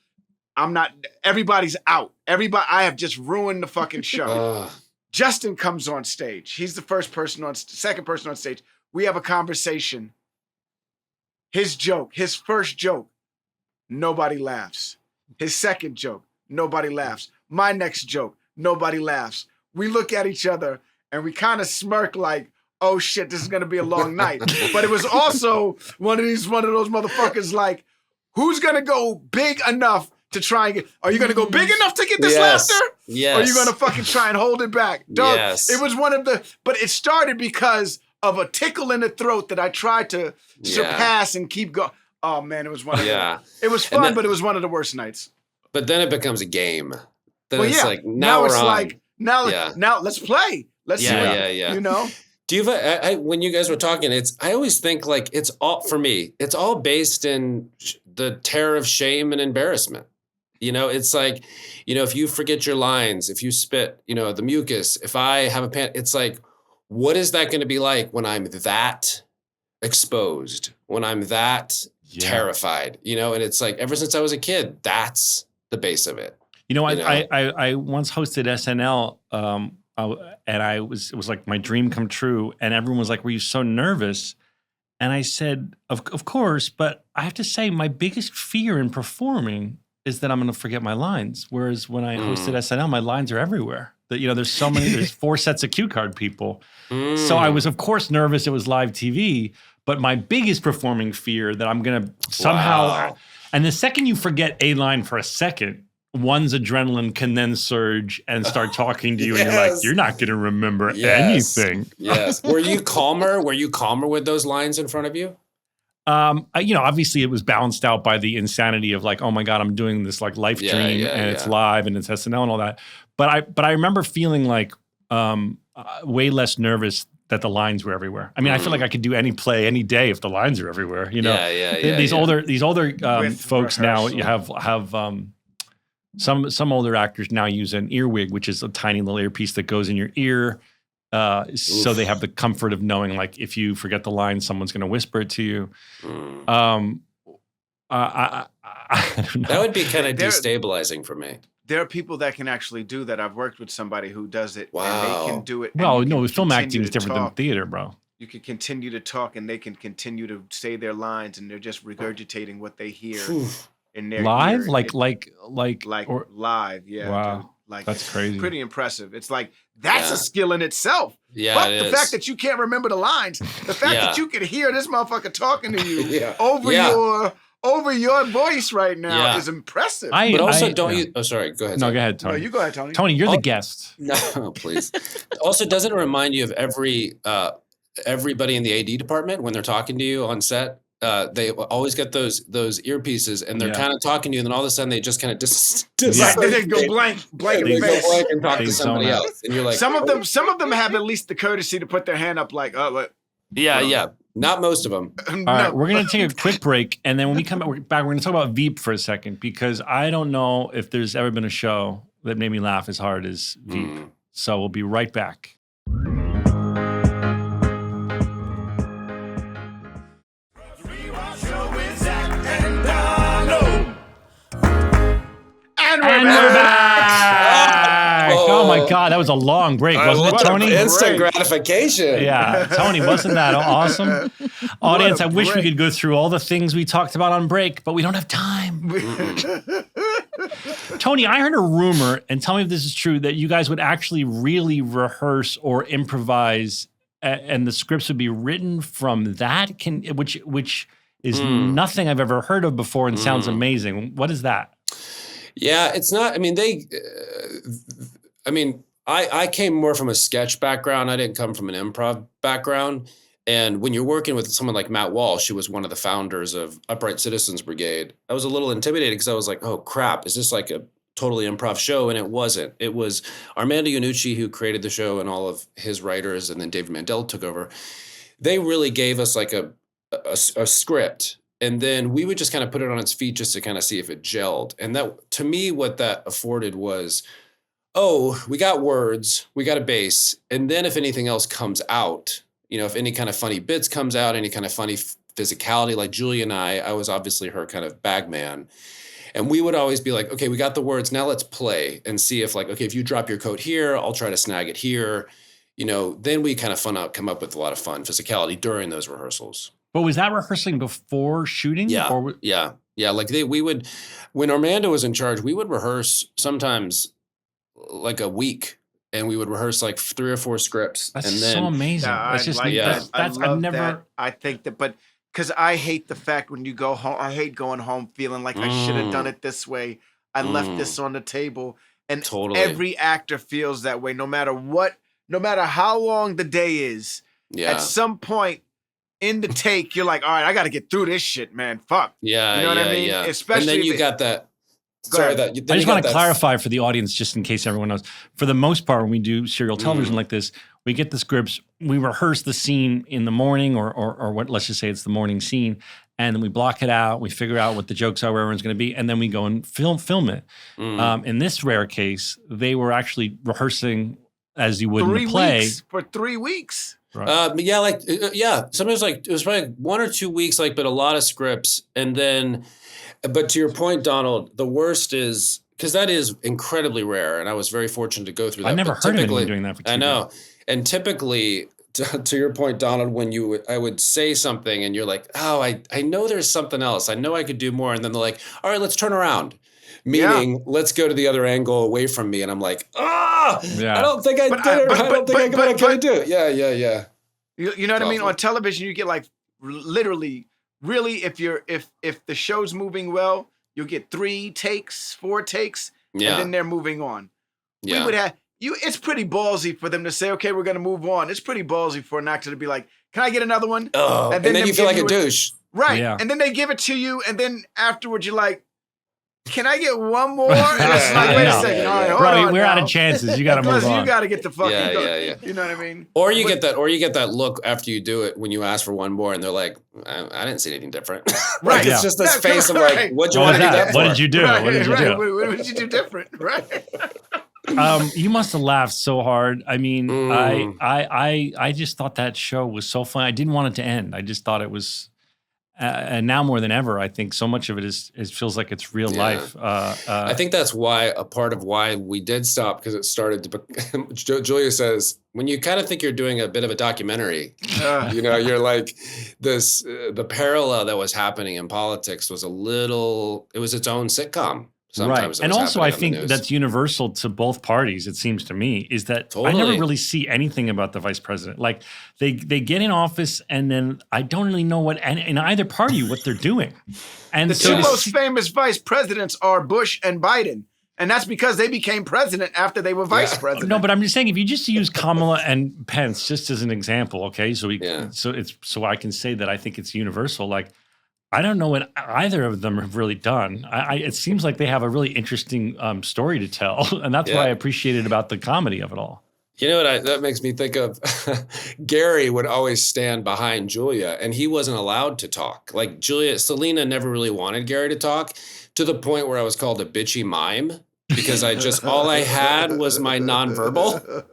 Speaker 1: everybody's out. I have just ruined the fucking show. Justin comes on stage. He's the second person on stage. We have a conversation. His first joke, nobody laughs. His second joke, nobody laughs. My next joke, nobody laughs. We look at each other and we kind of smirk like, oh shit, this is going to be a long night. But it was also one of those motherfuckers like, who's going to go big enough to try and are you going to go big enough to get this laughter?
Speaker 5: Yes.
Speaker 1: Or are you going to fucking try and hold it back? Dog,
Speaker 5: yes.
Speaker 1: It was but it started because of a tickle in the throat that I tried to surpass and keep going. Oh man, it was one of it was fun, but it was one of the worst nights.
Speaker 5: But then it becomes a game. Then
Speaker 1: well,
Speaker 5: it's like, now we're on.
Speaker 1: Like, now let's play. Let's see. You know?
Speaker 5: Do you have when you guys were talking, I always think like it's all based in the terror of shame and embarrassment. It's like, if you forget your lines, if you spit, the mucus, if I have a pan, it's like, what is that going to be like when I'm that exposed, when I'm that terrified, and it's like, ever since I was a kid, that's the base of it.
Speaker 2: I once hosted SNL, and it was like my dream come true. And everyone was like, were you so nervous? And I said, of course, but I have to say my biggest fear in performing is that I'm going to forget my lines. Whereas when I hosted SNL, my lines are everywhere. That there's so many. There's 4 sets of cue card people. So I was, of course, nervous. It was live TV. But my biggest performing fear that I'm going to somehow, and the second you forget a line for a second, one's adrenaline can then surge and start talking to you, and you're like, you're not going to remember anything.
Speaker 5: Yes. Were you calmer? Were you calmer with those lines in front of you?
Speaker 2: Obviously it was balanced out by the insanity of like, oh my God, I'm doing this like live stream and it's live and it's SNL and all that. But I remember feeling like way less nervous that the lines were everywhere. I mean, I feel like I could do any play any day if the lines are everywhere. These older folks now have some older actors now use an earwig, which is a tiny little earpiece that goes in your ear. So they have the comfort of knowing, like, if you forget the line, someone's going to whisper it to you. I don't know.
Speaker 5: That would be kind of destabilizing for me.
Speaker 1: There are people that can actually do that. I've worked with somebody who does it.
Speaker 5: Wow.
Speaker 1: And they can do it.
Speaker 2: Well, no, film acting is different than theater, bro.
Speaker 1: You can continue to talk and they can continue to say their lines and they're just regurgitating what they hear in their
Speaker 2: live?
Speaker 1: ear.
Speaker 2: Like
Speaker 1: live, yeah.
Speaker 2: Wow.
Speaker 1: Dude. Like,
Speaker 2: that's crazy.
Speaker 1: Pretty impressive. It's like, that's a skill in itself.
Speaker 5: Yeah,
Speaker 1: Fuck the fact that you can't remember the lines. The fact that you can hear this motherfucker talking to you over your voice right now is impressive.
Speaker 5: But also, oh, sorry. Go ahead.
Speaker 2: No, go ahead, Tony.
Speaker 1: No, you go ahead, Tony.
Speaker 2: Tony, you're the guest.
Speaker 5: No, please. Also, doesn't it remind you of everybody in the AD department when they're talking to you on set? They always get those earpieces, and they're kind of talking to you, and then all of a sudden they just kind of
Speaker 1: they go blank
Speaker 5: they
Speaker 1: face.
Speaker 5: go blank and talk to somebody else, and you're like,
Speaker 1: some of them have at least the courtesy to put their hand up, like,
Speaker 5: yeah. Not most of them.
Speaker 2: All right, we're gonna take a quick break, and then when we come back, we're gonna talk about Veep for a second, because I don't know if there's ever been a show that made me laugh as hard as Veep. So we'll be right back. And we're back! Oh my God, that was a long break, wasn't it, Tony?
Speaker 5: Instant gratification.
Speaker 2: Yeah, Tony, wasn't that awesome? Audience, I wish we could go through all the things we talked about on break, but we don't have time. Tony, I heard a rumor, and tell me if this is true, that you guys would actually really rehearse or improvise, and the scripts would be written from that, which is nothing I've ever heard of before and sounds amazing. What is that?
Speaker 5: Yeah, it's not. I mean, I came more from a sketch background. I didn't come from an improv background. And when you're working with someone like Matt Walsh, who was one of the founders of Upright Citizens Brigade, I was a little intimidated because I was like, oh, crap, is this like a totally improv show? And it wasn't. It was Armando Iannucci who created the show, and all of his writers, and then David Mandel took over. They really gave us like a script. And then we would just kind of put it on its feet just to kind of see if it gelled. And that, to me, what that afforded was, we got words, we got a base. And then if anything else comes out, if any kind of funny bits comes out, any kind of funny physicality, like Julie and I was obviously her kind of bagman. And we would always be like, okay, we got the words, now let's play and see if like, okay, if you drop your coat here, I'll try to snag it here. Then we kind of come up with a lot of fun physicality during those rehearsals.
Speaker 2: But was that rehearsing before shooting?
Speaker 5: Yeah, yeah. Like we would, when Armando was in charge, we would rehearse sometimes like a week, and we would rehearse like 3 or 4 scripts.
Speaker 2: That's
Speaker 5: and
Speaker 2: so amazing. That's just
Speaker 1: I've never. I think that, but because I hate the fact when you go home, I hate going home feeling like I should have done it this way. I left this on the table, and every actor feels that way. No matter how long the day is. Yeah. At some point in the take, you're like, all right, I got to get through this shit, man. Fuck.
Speaker 5: Yeah.
Speaker 1: You know what I mean?
Speaker 5: Yeah.
Speaker 1: Especially
Speaker 5: and then you got that.
Speaker 2: I just want to clarify for the audience, just in case everyone knows. For the most part, when we do serial television like this, we get the scripts, we rehearse the scene in the morning, or what? Let's just say it's the morning scene, and then we block it out. We figure out what the jokes are, where everyone's going to be, and then we go and film it. In this rare case, they were actually rehearsing as you would in a play
Speaker 1: for 3 weeks.
Speaker 2: Right.
Speaker 5: Sometimes like it was probably 1 or 2 weeks, like, but a lot of scripts, and then. But to your point, Donald, the worst is, because that is incredibly rare, and I was very fortunate to go through that.
Speaker 2: I never heard of anyone doing that for 2 years.
Speaker 5: I know. And typically, to your point, Donald, when I would say something and you're like, oh, I know there's something else. I know I could do more. And then they're like, all right, let's turn around. Meaning, let's go to the other angle away from me. And I'm like,
Speaker 2: Yeah.
Speaker 5: I don't think I did it. I don't think I got to do it. Yeah.
Speaker 1: You know what I mean? On television, you get like literally, really, if the show's moving well, you'll get 3 takes, 4 takes, and then they're moving on.
Speaker 5: Yeah.
Speaker 1: We would have it's pretty ballsy for them to say, okay, we're gonna move on. It's pretty ballsy for an actor to be like, can I get another one?
Speaker 5: Oh, and then you feel like a douche.
Speaker 1: Right.
Speaker 2: Yeah.
Speaker 1: And then they give it to you, and then afterwards you're like, can I get one more? And it's like, wait a second. All right, hold on.
Speaker 2: We're
Speaker 1: now.
Speaker 2: out of chances. You got to move on.
Speaker 1: You got to get the fuck.
Speaker 5: Yeah.
Speaker 1: You know what I mean?
Speaker 5: Or you get that look after you do it when you ask for one more, and they're like, I didn't see anything different.
Speaker 1: Right.
Speaker 5: It's just this face of like, what'd you
Speaker 2: What
Speaker 5: want to do that for?
Speaker 2: What did you do?
Speaker 1: Right,
Speaker 2: What did you do?
Speaker 1: What did you do different? Right.
Speaker 2: You must have laughed so hard. I mean, I just thought that show was so fun. I didn't want it to end. I just thought it was, and now more than ever, I think so much of it feels like it's real life.
Speaker 5: I think that's why a part of why we did stop, because it started to. Julia says, when you kind of think you're doing a bit of a documentary, you're like this. The parallel that was happening in politics was it was its own sitcom. Sometimes
Speaker 2: right. And also, I think that's universal to both parties, it seems to me, is that I never really see anything about the vice president. Like, they get in office, and then I don't really know in either party what they're doing. And
Speaker 1: the two most famous vice presidents are Bush and Biden. And that's because they became president after they were vice president.
Speaker 2: No, but I'm just saying, if you just use Kamala and Pence just as an example, okay, so I can say that I think it's universal. Like, I don't know what either of them have really done. It seems like they have a really interesting story to tell, and that's what I appreciated about the comedy of it all.
Speaker 5: You know what that makes me think of? Gary would always stand behind Julia, and he wasn't allowed to talk. Like Selena never really wanted Gary to talk, to the point where I was called a bitchy mime, because all I had was my nonverbal.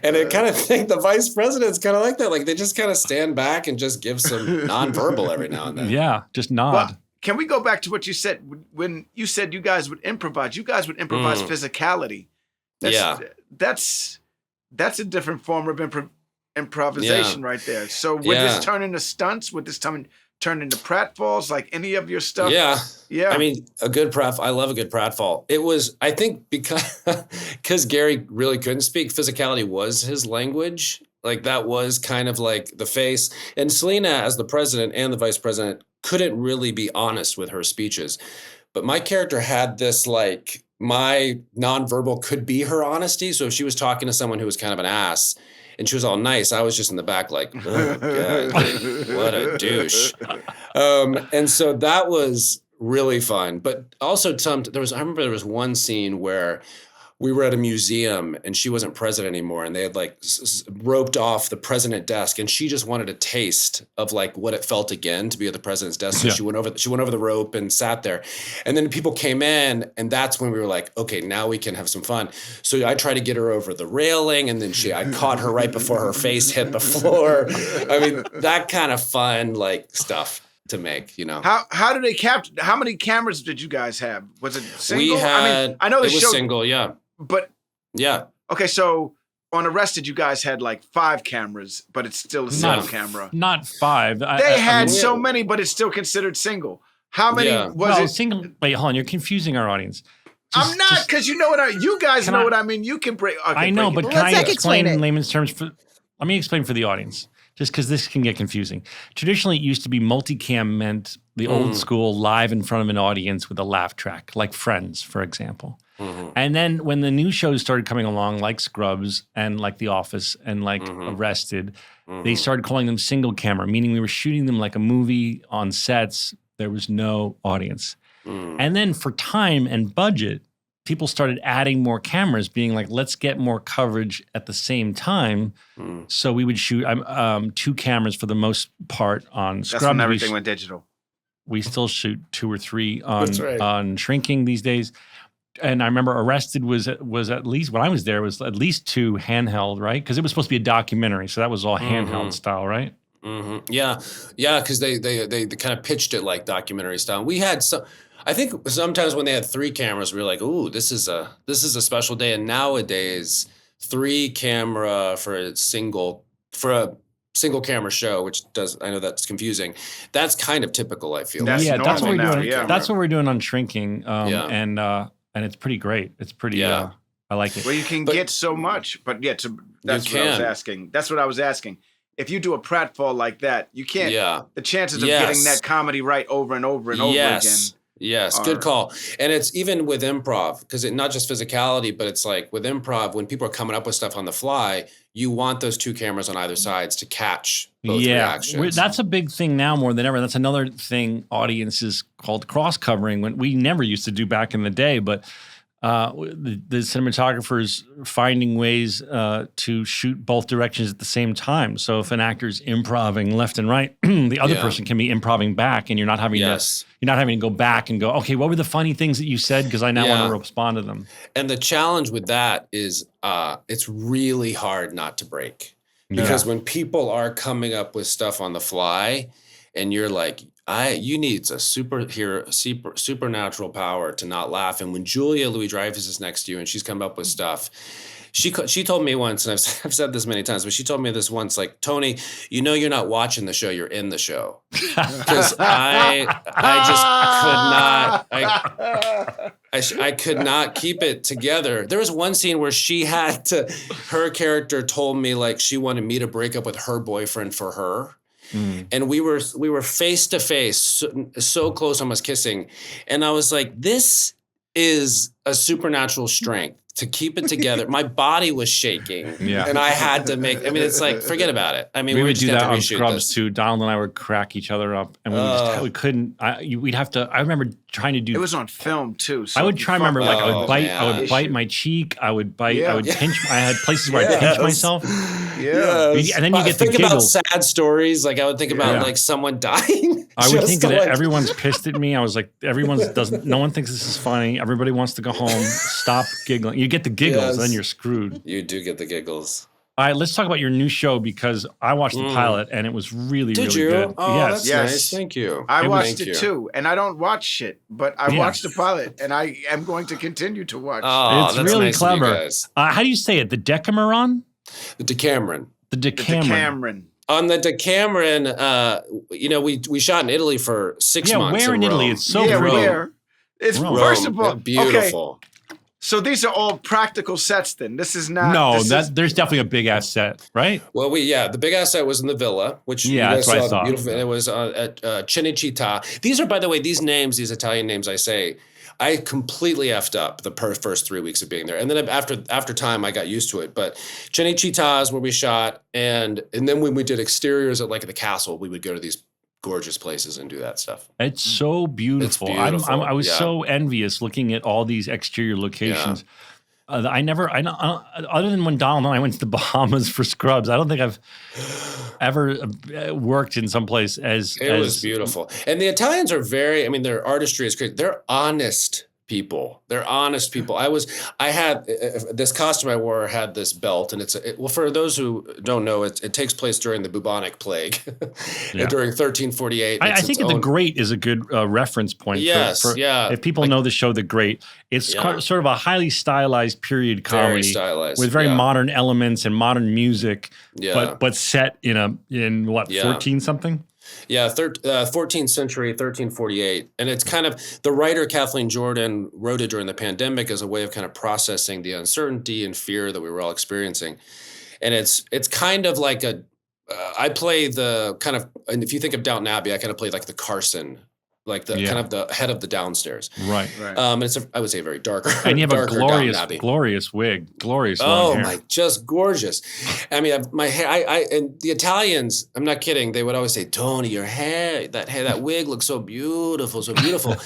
Speaker 5: And I kind of think the vice president's kind of like that. Like, they just kind of stand back and just give some nonverbal every now and then.
Speaker 2: Yeah, just nod.
Speaker 1: Well, can we go back to what you said when you said you guys would improvise? You guys would improvise physicality. That's a different form of improvisation right there. So would this turn into stunts? Would this turn into pratfalls, like any of your stuff? Yeah.
Speaker 5: I mean, I love a good pratfall. It was, I think, because Gary really couldn't speak, physicality was his language. Like, that was kind of like the face. And Selena, as the president and the vice president, couldn't really be honest with her speeches. But my character had this, like, my nonverbal could be her honesty. So if she was talking to someone who was kind of an ass, and she was all nice, I was just in the back like, oh, God, what a douche. And so that was really fun. But also I remember there was one scene where we were at a museum and she wasn't president anymore, and they had like roped off the president desk, and she just wanted a taste of like what it felt again to be at the president's desk. So she went over the rope and sat there, and then people came in, and that's when we were like, okay, now we can have some fun. So I tried to get her over the railing, and then I caught her right before her face hit the floor. I mean, that kind of fun like stuff to make, you know.
Speaker 1: How did they capture? How many cameras did you guys have? Was it single?
Speaker 5: I know it was single, yeah.
Speaker 1: But
Speaker 5: yeah.
Speaker 1: Okay, so on Arrested, you guys had like 5 cameras, but it's still a single camera.
Speaker 2: Not 5.
Speaker 1: They had so many, but it's still considered single. How many was it?
Speaker 2: Single. Wait, hold on. You're confusing our audience.
Speaker 1: I'm not, because you know what you guys know what I mean. You can break. Okay,
Speaker 2: I know, but can I
Speaker 3: explain
Speaker 2: in layman's terms? Let me explain for the audience, just because this can get confusing. Traditionally, it used to be multicam meant the old school live in front of an audience with a laugh track, like Friends, for example. Mm-hmm. And then when the new shows started coming along, like Scrubs and like The Office and like Arrested, they started calling them single camera, meaning we were shooting them like a movie on sets. There was no audience. And then for time and budget, people started adding more cameras, being like, let's get more coverage at the same time. So we would shoot 2 cameras for the most part on Scrubs.
Speaker 1: That's when everything went digital.
Speaker 2: We still shoot 2 or 3 on Shrinking these days. And I remember Arrested was at least, when I was there, was at least 2 handheld, right? Because it was supposed to be a documentary, so that was all handheld style, right?
Speaker 5: Yeah, because they kind of pitched it like documentary style. We had I think sometimes when they had 3 cameras, we were like, "Ooh, this is a special day." And nowadays, 3 camera for a single camera show, which I know that's confusing. That's kind of typical, I feel.
Speaker 1: That's
Speaker 2: yeah, that's what we're
Speaker 1: normal now,
Speaker 2: doing.
Speaker 1: yeah.
Speaker 2: That's what we're doing on Shrinking. And it's pretty great. It's pretty, I like it.
Speaker 1: Well, you can get so much, but that's what I was asking. That's what I was asking. If you do a pratfall like that, you can't, the chances of getting that comedy right over and over and over again.
Speaker 5: Yes, good call. And it's even with improv, because it's not just physicality, but it's like with improv, when people are coming up with stuff on the fly, you want those two cameras on either sides to catch both reactions.
Speaker 2: That's a big thing now more than ever. That's another thing audiences called cross-covering, when we never used to do back in the day, but the cinematographers finding ways to shoot both directions at the same time. So if an actor's improving left and right, the other person can be improving back, and you're not having to go back and go, okay, what were the funny things that you said? Because I now want to respond to them.
Speaker 5: And the challenge with that is it's really hard not to break, because when people are coming up with stuff on the fly, and you're like, you need a supernatural power to not laugh. And when Julia Louis-Dreyfus is next to you and she's come up with stuff, she told me once, and I've said this many times, but she told me this once, like, Tony, you're not watching the show, you're in the show. Because I could not keep it together. There was one scene where her character told me, like, she wanted me to break up with her boyfriend for her. And we were face to face, so close, almost kissing. And I was like, this is a supernatural strength to keep it together. My body was shaking. And I had to it's like, forget about it. I mean,
Speaker 2: we would do that on Scrubs too. Donald and I would crack each other up, and we couldn't. We'd have to. I remember trying to do.
Speaker 1: It was on film too. So
Speaker 2: I would try. Remember, like I would bite my cheek. I would bite. I would pinch. I had places where I pinch myself. And then you get the giggles.
Speaker 5: About sad stories. Like I would think about like someone dying.
Speaker 2: I would think that everyone's pissed at me. I was like, no one thinks this is funny. Everybody wants to go home. Stop giggling. You get the giggles, then you're screwed.
Speaker 5: You do get the giggles.
Speaker 2: All right, let's talk about your new show, because I watched the pilot and it was really, really good.
Speaker 5: Oh, that's nice. Thank you.
Speaker 1: I watched it too, and I don't watch shit, but I watched the pilot, and I am going to continue to watch.
Speaker 5: Oh,
Speaker 2: it's really clever. How do you say it? The Decameron?
Speaker 5: The Decameron.
Speaker 2: The Decameron.
Speaker 5: On the Decameron, we shot in Italy for 6 months.
Speaker 2: Yeah, where in Italy? It's so
Speaker 1: where? It's
Speaker 5: Rome.
Speaker 1: First of all,
Speaker 5: beautiful.
Speaker 1: Okay. So these are all practical sets then? This is not...
Speaker 2: No, there's definitely a big ass set, right?
Speaker 5: Well, the big ass set was in the villa, which
Speaker 2: that's what I thought.
Speaker 5: Beautiful, and it was at Cinecittà. These are, by the way, these Italian names I say, I completely effed up the first 3 weeks of being there. And then after time, I got used to it. But Cinecittà is where we shot. And then when we did exteriors at like the castle, we would go to these gorgeous places and do that stuff.
Speaker 2: It's so beautiful. I was so envious looking at all these exterior locations. I other than when Donald and I went to the Bahamas for Scrubs, I don't think I've ever worked in some place as
Speaker 5: was beautiful. And the Italians are their artistry is great. They're honest people. I had this costume I wore had this belt, and for those who don't know, it takes place during the bubonic plague during 1348.
Speaker 2: I think The Great is a good reference point. If people know the show The Great, it's sort of a highly stylized period comedy with very modern elements and modern music, but set in 14 something.
Speaker 5: Yeah, 14th century, 1348. And it's kind of, the writer Kathleen Jordan wrote it during the pandemic as a way of kind of processing the uncertainty and fear that we were all experiencing. And it's kind of like I play the kind of, and if you think of Downton Abbey, I kind of play like the Carson, like the kind of the head of the downstairs.
Speaker 2: Right.
Speaker 5: And it's I would say very darker.
Speaker 2: And you have a glorious wig, glorious long hair.
Speaker 5: Just gorgeous. I mean, my hair, and the Italians, I'm not kidding. They would always say, Tony, your hair, that wig looks so beautiful, so beautiful.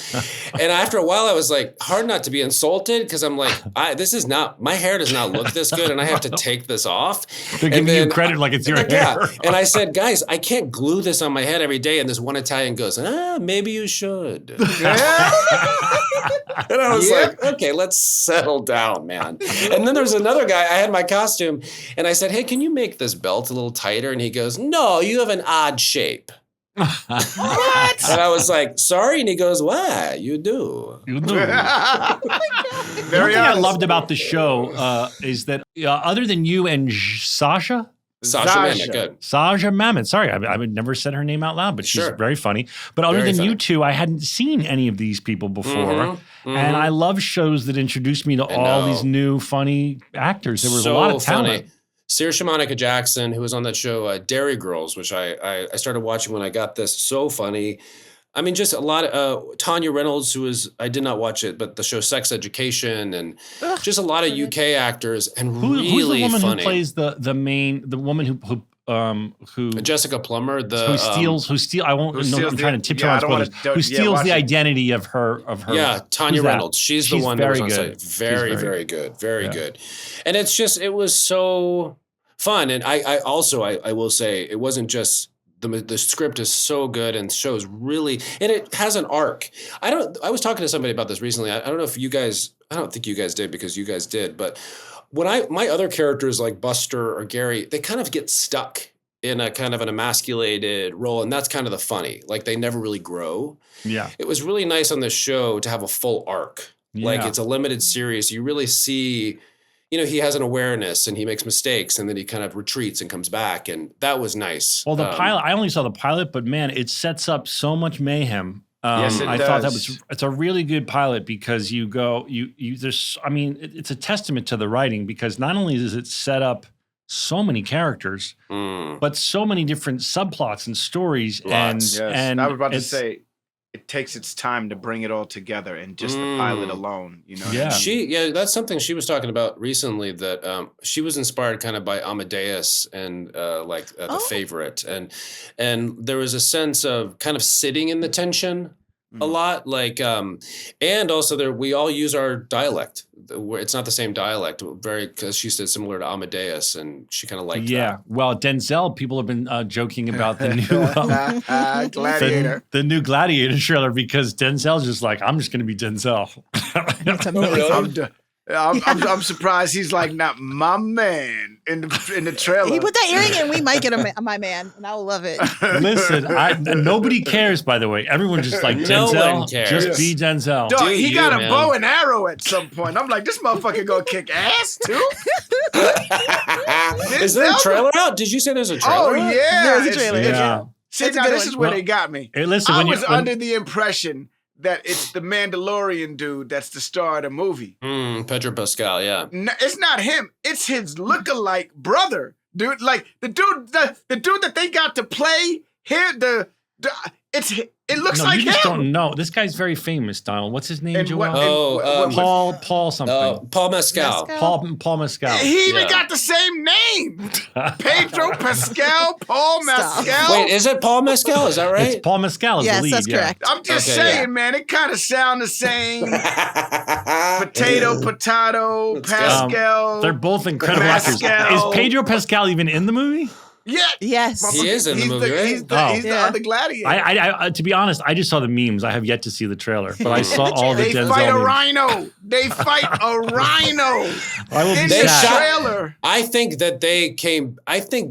Speaker 5: And after a while I was like, hard not to be insulted, because I'm like, my hair does not look this good, and I have to take this off.
Speaker 2: They're giving you credit like it's your hair.
Speaker 5: Yeah. And I said, guys, I can't glue this on my head every day. And this one Italian goes, maybe you should. And I was like, okay, let's settle down, man. And then there's another guy, I had my costume, and I said, hey, can you make this belt a little tighter? And he goes, no, you have an odd shape. What? And I was like, sorry. And he goes, why? You do.
Speaker 2: You do. One thing I loved about the show is that other than you and Sasha,
Speaker 5: Sasha Mamet, good.
Speaker 2: Sasha Mamet. Sorry, I would never said her name out loud, but she's very funny. But other than you two, I hadn't seen any of these people before. And I love shows that introduced me to all these new funny actors. There was a lot of talent.
Speaker 5: Funny. Saoirse Monica Jackson, who was on that show Dairy Girls, which I started watching when I got this. So funny. I mean, just a lot of Tanya Reynolds, I did not watch it, but the show Sex Education, and just a lot of UK actors, and really
Speaker 2: who's the woman
Speaker 5: funny.
Speaker 2: Who plays the woman who
Speaker 5: Jessica Plummer,
Speaker 2: who steals. I'm trying to tiptoe on spoilers. Who steals the identity of her?
Speaker 5: Yeah, Tanya Reynolds. She's the one that was on site. Very good. Very good. And it was so fun. And I will say, it wasn't just. The script is so good and shows really, and it has an arc. I was talking to somebody about this recently. I don't know if you guys, I don't think you guys did because you guys did, but when my other characters like Buster or Gary, they kind of get stuck in a kind of an emasculated role. And that's kind of the funny, like they never really grow. Yeah. It was really nice on this show to have a full arc. Yeah. Like it's a limited series. You really see, he has an awareness and he makes mistakes and then he kind of retreats and comes back. And that was nice.
Speaker 2: Well, the pilot, I only saw the pilot, but man, it sets up so much mayhem.
Speaker 1: Yes, it does.
Speaker 2: Thought it's a really good pilot because it's a testament to the writing because not only does it set up so many characters, but so many different subplots and stories.
Speaker 1: Lots. And I was about to say, it takes its time to bring it all together, and just the pilot alone,
Speaker 2: Yeah,
Speaker 5: that's something she was talking about recently. That she was inspired kind of by Amadeus and The Favorite, and there was a sense of kind of sitting in the tension a lot, and also we all use our dialect. It's not the same dialect, because she said similar to Amadeus, and she kind of liked that.
Speaker 2: Yeah, well, Denzel, people have been joking about the new
Speaker 1: Gladiator,
Speaker 2: the new Gladiator trailer because Denzel's just like, I'm just going to be Denzel.
Speaker 3: That's amazing.
Speaker 1: I'm surprised he's like not my man in the trailer.
Speaker 3: He put that earring in. We might get my man, and I will love it.
Speaker 2: Listen, nobody cares. By the way, everyone just like Denzel.
Speaker 5: No one cares.
Speaker 2: Just be Denzel.
Speaker 1: Dog, he got a bow and arrow at some point. I'm like, this motherfucker gonna kick ass too.
Speaker 5: Is there a trailer out? Did you say there's a trailer?
Speaker 1: Oh yeah,
Speaker 3: there's a trailer.
Speaker 2: Yeah.
Speaker 1: See, now this is where they got me.
Speaker 2: Hey, listen,
Speaker 1: I was under the impression that it's the Mandalorian dude that's the star of the movie.
Speaker 5: Pedro Pascal, yeah.
Speaker 1: No, it's not him. It's his lookalike brother, dude. Like the dude that they got to play here. It looks like
Speaker 2: you just
Speaker 1: him.
Speaker 2: don't know. This guy's very famous, Donald. What's his name,
Speaker 1: Joel?
Speaker 2: Paul something.
Speaker 5: Paul Mescal.
Speaker 2: Paul Mescal.
Speaker 1: He even got the same name. Pedro Pascal, Paul Mescal.
Speaker 5: Wait, is it Paul Mescal? Is that right?
Speaker 2: It's Paul Mescal is the lead.
Speaker 3: Yes, that's correct.
Speaker 1: I'm just saying, man, it kind of sound the same. Potato, Pascal.
Speaker 2: They're both incredible actors. Is Pedro Pascal even in the movie?
Speaker 1: Yeah.
Speaker 3: Yes.
Speaker 5: He is in the movie, right?
Speaker 1: He's the other gladiator.
Speaker 2: I to be honest, I just saw the memes. I have yet to see the trailer, but I saw all the Denzel
Speaker 1: They fight a
Speaker 2: memes.
Speaker 1: rhino. They fight a rhino.
Speaker 2: I will be
Speaker 1: in
Speaker 2: sad.
Speaker 1: the trailer.
Speaker 5: I think that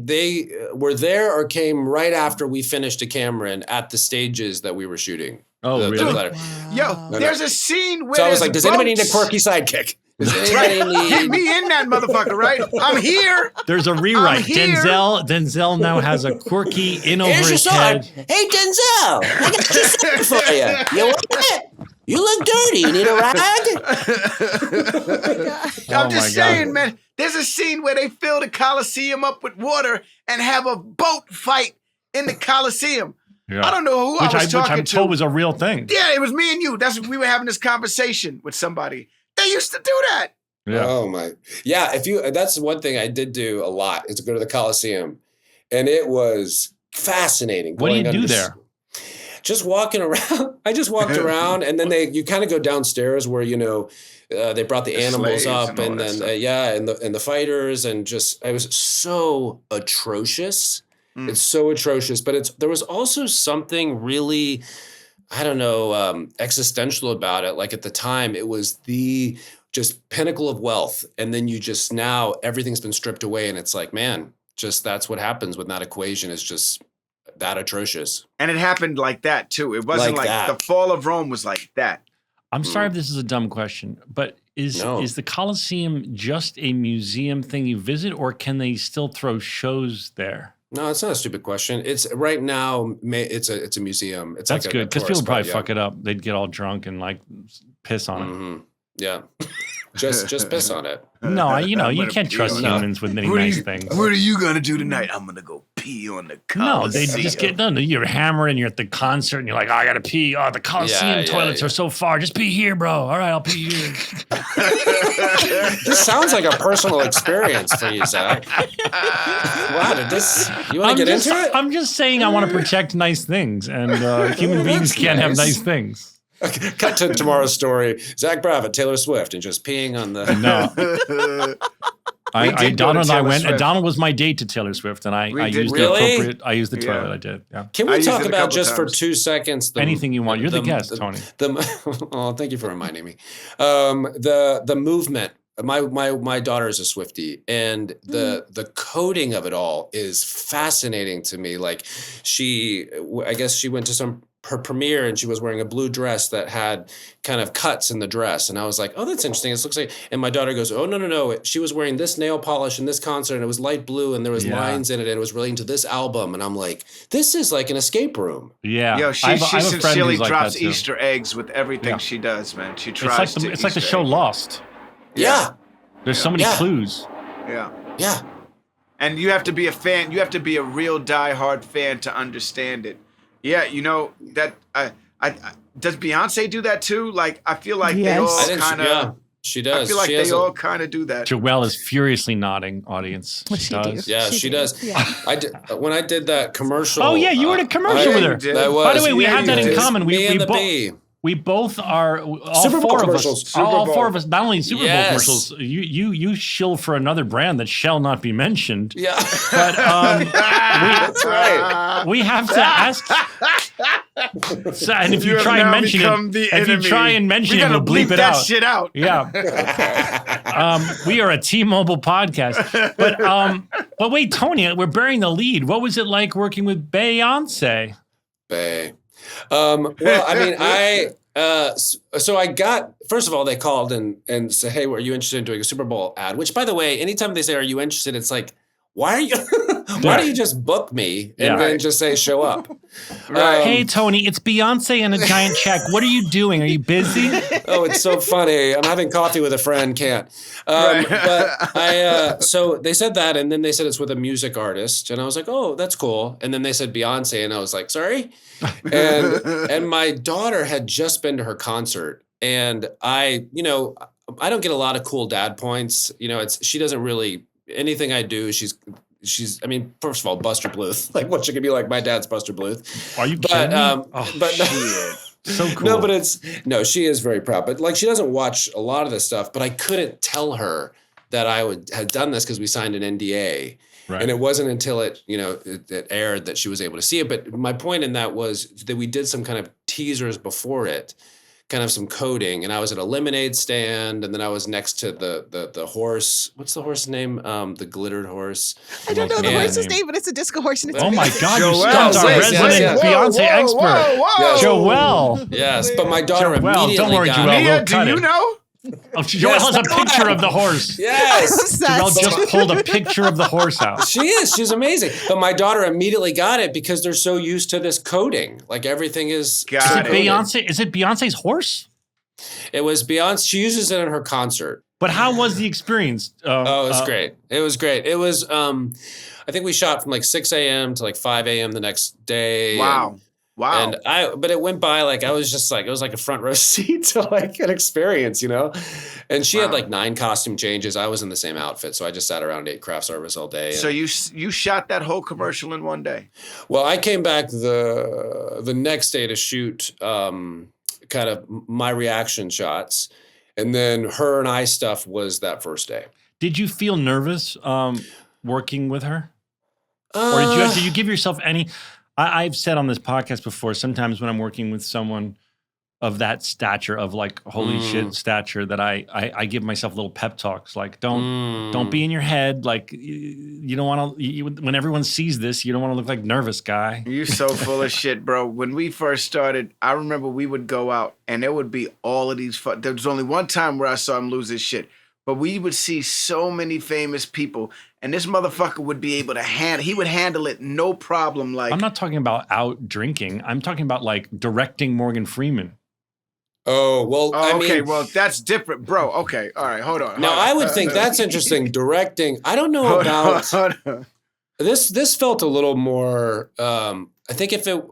Speaker 5: they were there or came right after we finished Decameron at the stages that we were shooting.
Speaker 2: Oh, really?
Speaker 1: Yo, there's a scene where
Speaker 5: so I was like, does anybody need a quirky sidekick?
Speaker 1: Get me in that motherfucker, right? I'm here.
Speaker 2: There's a rewrite. Denzel now has a quirky in over his head.
Speaker 5: Hey, Denzel, I got your sword for you. You want it? You look dirty. You need a rag?
Speaker 1: I'm just saying, man. There's a scene where they fill the Coliseum up with water and have a boat fight in the Coliseum. Yeah. I don't know who I was talking to.
Speaker 2: Which I'm told was a real thing.
Speaker 1: Yeah, it was me and you. We were having this conversation with somebody. They used to do that.
Speaker 2: Yeah.
Speaker 5: Oh my. Yeah, that's one thing I did do a lot is to go to the Coliseum. And it was fascinating.
Speaker 2: What do you do there?
Speaker 5: Just walking around. I just walked around and then you kind of go downstairs where, they brought the animals up and then and the fighters and just it was so atrocious. It's so atrocious, but there was also something really I don't know, existential about it. Like at the time, it was the just pinnacle of wealth. And then now everything's been stripped away. And it's like, man, just that's what happens when that equation is just that atrocious.
Speaker 1: And it happened like that, too. It wasn't like the fall of Rome was like that.
Speaker 2: I'm sorry if this is a dumb question, but Is the Coliseum just a museum thing you visit, or can they still throw shows there?
Speaker 5: No, it's not a stupid question. It's right now. It's a museum. It's
Speaker 2: That's
Speaker 5: like
Speaker 2: good because people probably
Speaker 5: yeah.
Speaker 2: fuck it up. They'd get all drunk and like piss on it.
Speaker 5: Mm-hmm. Yeah, just piss on it.
Speaker 2: No, you
Speaker 1: gonna
Speaker 2: can't
Speaker 1: pee
Speaker 2: trust
Speaker 1: on it.
Speaker 2: humans with any nice things.
Speaker 1: What are you gonna do tonight? I'm gonna go pee on the
Speaker 2: No,
Speaker 1: Coliseum.
Speaker 2: they just get done. You're hammered and you're at the concert and you're like, oh, I gotta pee. Oh, the Coliseum toilets are so far. Just pee here, bro. All right, I'll pee here.
Speaker 5: This sounds like a personal experience for you, Zach. Wow, you want to get into it?
Speaker 2: I'm just saying I want to protect nice things, and human beings can't have nice things.
Speaker 5: Cut to tomorrow's story. Zach Braff at Taylor Swift and just peeing on the.
Speaker 2: No. Donald and I went.
Speaker 1: Swift.
Speaker 2: Donald was my date to Taylor Swift, and I used
Speaker 5: Really?
Speaker 2: the appropriate. I used the toilet. I did. Yeah.
Speaker 5: Can
Speaker 1: I
Speaker 5: we
Speaker 1: used
Speaker 5: talk
Speaker 1: it a
Speaker 5: about
Speaker 1: couple
Speaker 5: just for
Speaker 1: times.
Speaker 5: 2 seconds?
Speaker 2: Anything you want. You're the guest, Tony.
Speaker 5: Oh, thank you for reminding me. The movement. My daughter is a Swiftie, and the coding of it all is fascinating to me. Like I guess she went to her premiere and she was wearing a blue dress that had kind of cuts in the dress, and I was like, oh, that's interesting. It looks like. And my daughter goes, oh, no. She was wearing this nail polish in this concert, and it was light blue, and there was lines in it, and it was relating to this album, and I'm like, this is like an escape room.
Speaker 2: Yeah.
Speaker 1: Yo,
Speaker 2: I
Speaker 1: she
Speaker 2: have a friend
Speaker 1: sincerely
Speaker 2: who's like
Speaker 1: drops
Speaker 2: that, too.
Speaker 1: Easter eggs with everything
Speaker 2: Yeah.
Speaker 1: she does, man. She tries
Speaker 2: It's like the show Lost.
Speaker 5: Yeah.
Speaker 2: There's so many clues.
Speaker 1: Yeah. And you have to be a fan. You have to be a real diehard fan to understand it. Yeah, you know that. Does Beyonce do that too? Like, I feel like they all kind of.
Speaker 5: Yeah, she does.
Speaker 1: I feel like
Speaker 5: she
Speaker 1: they all kind of do that.
Speaker 2: Joelle is furiously nodding, audience.
Speaker 3: She does.
Speaker 5: Yeah, she does.
Speaker 3: Yeah.
Speaker 5: When I did that commercial.
Speaker 2: Oh yeah, you were in a commercial with her. By the way, we have that in common. We both are all
Speaker 5: Super Bowl
Speaker 2: four of
Speaker 5: commercials.
Speaker 2: us.
Speaker 5: Super
Speaker 2: All
Speaker 5: Bowl.
Speaker 2: four of us. Not only in Super Bowl
Speaker 5: Yes.
Speaker 2: commercials. You shill for another brand that shall not be mentioned.
Speaker 5: Yeah.
Speaker 2: But
Speaker 5: That's right.
Speaker 2: we have to ask. So, and if you try and mention it, we'll bleep it
Speaker 1: that
Speaker 2: out.
Speaker 1: shit out.
Speaker 2: Yeah. We are a T-Mobile podcast. But wait, Tony, we're bearing the lead. What was it like working with Beyonce?
Speaker 5: Bay. Well, I mean, so I got, first of all, they called and said, hey, are you interested in doing a Super Bowl ad? Which, by the way, anytime they say, are you interested? It's like, why are you, why don't you just book me and then just say, show up?
Speaker 2: Hey, Tony, it's Beyonce and a giant check. What are you doing? Are you busy?
Speaker 5: Oh, it's so funny. I'm having coffee with a friend. Can't. But so they said that, and then they said it's with a music artist, and I was like, oh, that's cool. And then they said Beyonce, and I was like, sorry. And my daughter had just been to her concert, and I don't get a lot of cool dad points. She doesn't really anything I do. She's. I mean, first of all, Buster Bluth. Like, what she could be like? My dad's Buster Bluth.
Speaker 2: Are you kidding?
Speaker 5: But
Speaker 2: so cool.
Speaker 5: No, but she is very proud. But like, she doesn't watch a lot of this stuff. But I couldn't tell her that I had done this because we signed an NDA, and it wasn't until it aired that she was able to see it. But my point in that was that we did some kind of teasers before it. Kind of some coding, and I was at a lemonade stand, and then I was next to the horse. What's the horse name? The glittered horse.
Speaker 3: I don't know the horse's name, but it's a disco horse. And it's
Speaker 2: oh my
Speaker 3: amazing.
Speaker 2: God, you
Speaker 1: Joelle,
Speaker 2: stumped our resident Beyonce expert.
Speaker 5: Yes.
Speaker 2: Joelle.
Speaker 5: Yes, but my daughter immediately
Speaker 2: don't worry,
Speaker 5: got
Speaker 2: Joelle.
Speaker 5: it.
Speaker 1: Mia, do you know?
Speaker 2: Oh, Joelle has a picture of the horse.
Speaker 5: Yes.
Speaker 2: Joelle just pulled a picture of the horse out.
Speaker 5: She's amazing. But my daughter immediately got it because they're so used to this coding. Like everything is.
Speaker 1: Got it.
Speaker 2: Beyonce? Is it Beyonce's horse?
Speaker 5: It was Beyonce. She uses it in her concert.
Speaker 2: But how was the experience?
Speaker 5: It was great. It was great. It was, I think we shot from like 6 a.m. to like 5 a.m. the next day.
Speaker 1: Wow.
Speaker 5: But it went by like, I was just like, it was like a front row seat to like an experience, And she had like 9 costume changes. I was in the same outfit. So I just sat around and ate craft service all day.
Speaker 1: So you shot that whole commercial in one day?
Speaker 5: Well, I came back the next day to shoot kind of my reaction shots. And then her and I stuff was that first day.
Speaker 2: Did you feel nervous working with her? Or did you give yourself any... I've said on this podcast before, sometimes when I'm working with someone of that stature, of like holy shit stature, that I give myself little pep talks like don't be in your head, like you don't want to, when everyone sees this, you don't want to look like nervous guy.
Speaker 1: You're so full of shit, bro. When we first started, I remember we would go out and there would be all of these there was only one time where I saw him lose his shit, but we would see so many famous people and this motherfucker would be able to he would handle it no problem. Like,
Speaker 2: I'm not talking about out drinking, I'm talking about like directing Morgan Freeman.
Speaker 5: Oh, well, I
Speaker 1: okay,
Speaker 5: mean,
Speaker 1: well, that's different, bro. Okay, all right, hold on.
Speaker 5: Now, I would think that's interesting. Directing, I don't know about
Speaker 1: hold on.
Speaker 5: this. Felt a little more. I think if it,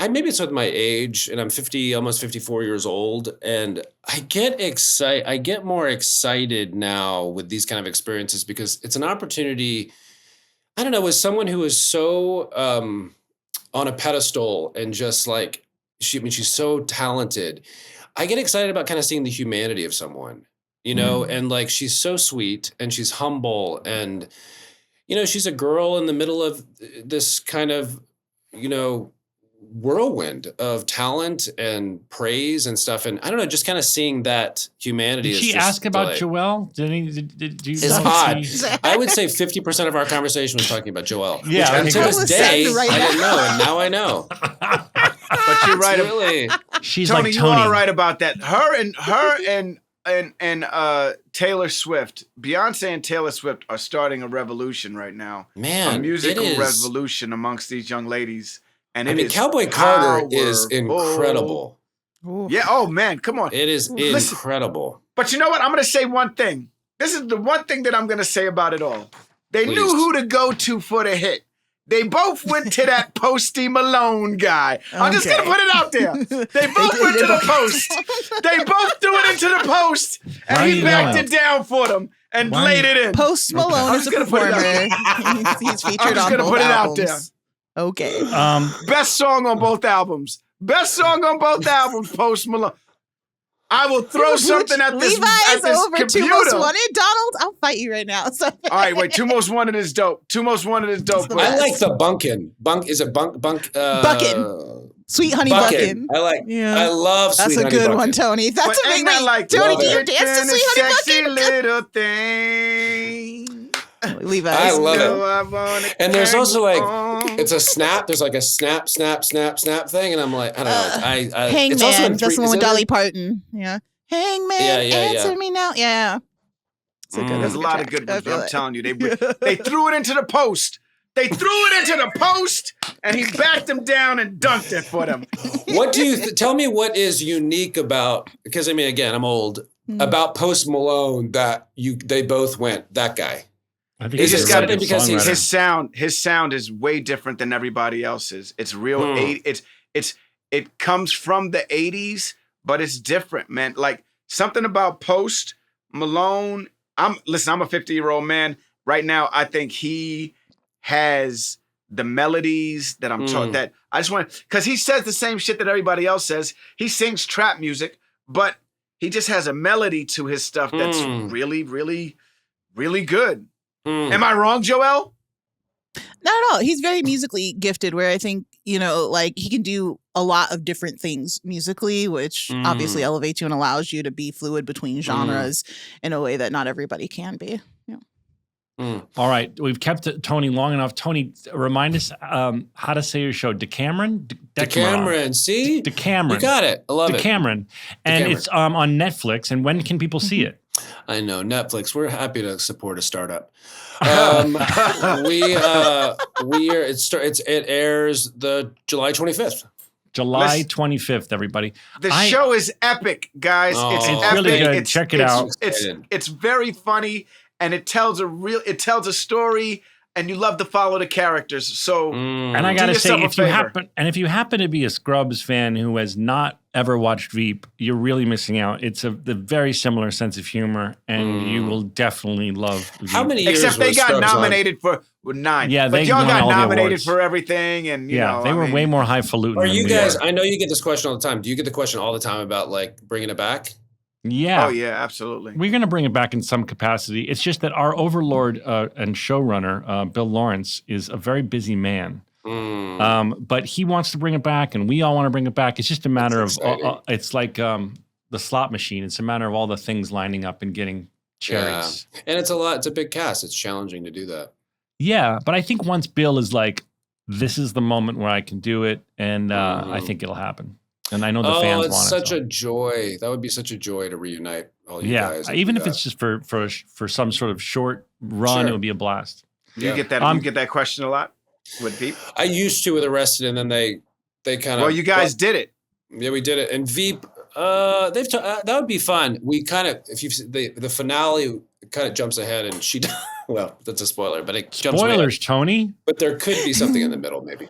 Speaker 5: maybe it's with my age, and I'm 50, almost 54 years old, and I get excited. I get more excited now with these kind of experiences because it's an opportunity. I don't know, as someone who is so on a pedestal and just like. She's so talented. I get excited about kind of seeing the humanity of someone, you know, and like she's so sweet and she's humble and, you know, she's a girl in the middle of this kind of, you know, whirlwind of talent and praise and stuff. And I don't know, just kind of seeing that humanity.
Speaker 2: Did she ask about Joelle? Did you?
Speaker 5: It's odd. I would say 50% of our conversation was talking about Joelle.
Speaker 2: Yeah.
Speaker 5: Which, until this day, I didn't know, and now I know.
Speaker 1: But you're right.
Speaker 5: Really,
Speaker 2: she's
Speaker 1: Tony,
Speaker 2: like
Speaker 1: you
Speaker 2: Tony.
Speaker 1: are right about that. Her and Taylor Swift, Beyonce and Taylor Swift are starting a revolution right now.
Speaker 5: Man,
Speaker 1: a musical
Speaker 5: it is.
Speaker 1: revolution amongst these young ladies. And
Speaker 5: I mean, Cowboy Carter is incredible.
Speaker 1: Yeah. Oh man, come on.
Speaker 5: It is incredible.
Speaker 1: But you know what? I'm going to say one thing. This is the one thing that I'm going to say about it all. They knew who to go to for the hit. They both went to that Posty Malone guy. I'm just going to put it out there. They both went to the post. They both threw it into the post, and he backed it down for them and laid it in.
Speaker 3: Post Malone is a performer. He's featured on both albums. Okay.
Speaker 1: Best song on both albums. Best song on both albums, Post Malone. I will throw something at this,
Speaker 3: over
Speaker 1: computer.
Speaker 3: 2 Most Wanted, Donald. I'll fight you right now. So.
Speaker 1: All right, wait. 2 Most Wanted is dope. 2 Most Wanted is dope.
Speaker 5: I like the Bunkin. Is it
Speaker 3: Buckin. Sweet Honey Buckin.
Speaker 5: I like. Yeah. I love Sweet Honey Buckin.
Speaker 3: That's a good one, Tony. That's a big one.
Speaker 1: Like,
Speaker 3: Tony, do you dance to Sweet Honey Buckin?
Speaker 1: Little thing.
Speaker 3: Levi's.
Speaker 5: I love it. And there's also like, it's a snap. There's like a snap thing. And I'm like, I don't know.
Speaker 3: Hangman. That's the one with Dolly Parton. Yeah. Hangman, answer me now. Yeah.
Speaker 1: There's a lot of good ones, but I'm telling you, they threw it into the post. They threw it into the post, and he backed them down and dunked it for them.
Speaker 5: What do you tell me? What is unique about? Because I mean, again, I'm old. About Post Malone that they both went that guy.
Speaker 2: I think
Speaker 1: he just got it
Speaker 2: because
Speaker 1: his sound is way different than everybody else's. It's real. It comes from the 80s, but it's different, man. Like something about Post Malone. I'm a 50-year-old man right now. I think he has the melodies that I'm taught that I just want, because he says the same shit that everybody else says. He sings trap music, but he just has a melody to his stuff that's really, really, really good. Am I wrong, Joelle?
Speaker 3: Not at all. He's very musically gifted, where I think, you know, like he can do a lot of different things musically, which obviously elevates you and allows you to be fluid between genres in a way that not everybody can be. Yeah.
Speaker 2: All right. We've kept Tony long enough. Tony, remind us how to say your show. Decameron?
Speaker 5: Decameron. See?
Speaker 2: Decameron.
Speaker 5: You got it. I love it.
Speaker 2: Decameron. And it's on Netflix. And when can people see it?
Speaker 5: I know. Netflix. We're happy to support a startup. It airs the July 25th.
Speaker 2: July 25th, everybody.
Speaker 1: The show is epic, guys. It's epic.
Speaker 2: Really good. Check it out.
Speaker 1: It's very funny, and it tells a story, and you love to follow the characters. So,
Speaker 2: and I gotta say, if you happen to be a Scrubs fan who has not ever watched Veep, you're really missing out. It's the very similar sense of humor, and you will definitely love Veep.
Speaker 5: How many years?
Speaker 1: Except they got nominated for 9.
Speaker 2: Yeah,
Speaker 1: but y'all got nominated
Speaker 2: the
Speaker 1: for everything, and you know,
Speaker 2: they were way more highfalutin.
Speaker 5: Are you guys? I know you get this question all the time. Do you get the question all the time about like bringing it back?
Speaker 2: Yeah.
Speaker 1: Oh yeah, absolutely.
Speaker 2: We're going to bring it back in some capacity. It's just that our overlord and showrunner, Bill Lawrence, is a very busy man. But he wants to bring it back, and we all want to bring it back. It's just a matter of it's like the slot machine. It's a matter of all the things lining up and getting cherries.
Speaker 5: Yeah. And it's a lot. It's a big cast. It's challenging to do that.
Speaker 2: Yeah, but I think once Bill is like, this is the moment where I can do it, and I think it'll happen. And I know the fans want it.
Speaker 5: It's such a joy. That would be such a joy to reunite all you guys.
Speaker 2: Even if it's just for some sort of short run, it would be a blast.
Speaker 1: You get that? You get that question a lot with Veep?
Speaker 5: I used to with Arrested, and then they kind of.
Speaker 1: Well, you guys did it.
Speaker 5: Yeah, we did it, and Veep. That would be fun. We kind of, if you the finale kind of jumps ahead, and she. Well, that's a spoiler, but it jumps
Speaker 2: spoilers, Tony.
Speaker 5: But there could be something in the middle, maybe.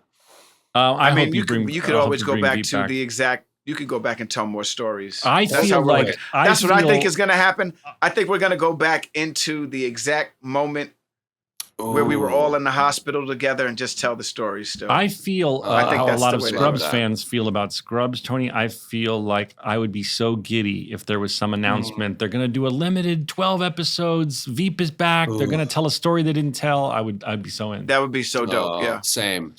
Speaker 1: I mean, you could always go back to the exact. You could go back and tell more stories.
Speaker 2: That's what I think
Speaker 1: is going to happen. I think we're going to go back into the exact moment where we were all in the hospital together and just tell the stories still.
Speaker 2: I feel how a lot of Scrubs fans feel about Scrubs, Tony. I feel like I would be so giddy if there was some announcement. They're going to do a limited 12 episodes. Veep is back. They're going to tell a story they didn't tell. I'd be so in.
Speaker 1: That would be so dope. Yeah.
Speaker 5: Same.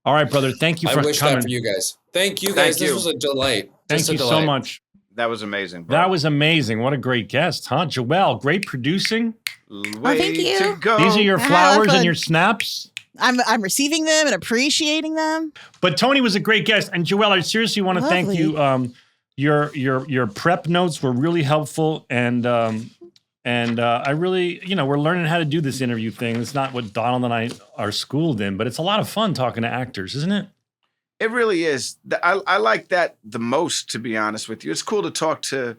Speaker 2: All right, brother. Thank you for coming.
Speaker 5: I wish that for you guys. Thank you guys. This was a delight.
Speaker 2: Thank you so much.
Speaker 1: That was amazing, bro.
Speaker 2: That was amazing. What a great guest, huh? Joelle, great producing.
Speaker 3: Thank you.
Speaker 1: To go.
Speaker 2: These are your flowers and your snaps.
Speaker 3: I'm receiving them and appreciating them.
Speaker 2: But Tony was a great guest. And Joelle, I seriously want to thank you. Your prep notes were really helpful. And I really, we're learning how to do this interview thing. It's not what Donald and I are schooled in, but it's a lot of fun talking to actors, isn't it?
Speaker 1: It really is. I like that the most, to be honest with you. It's cool to talk to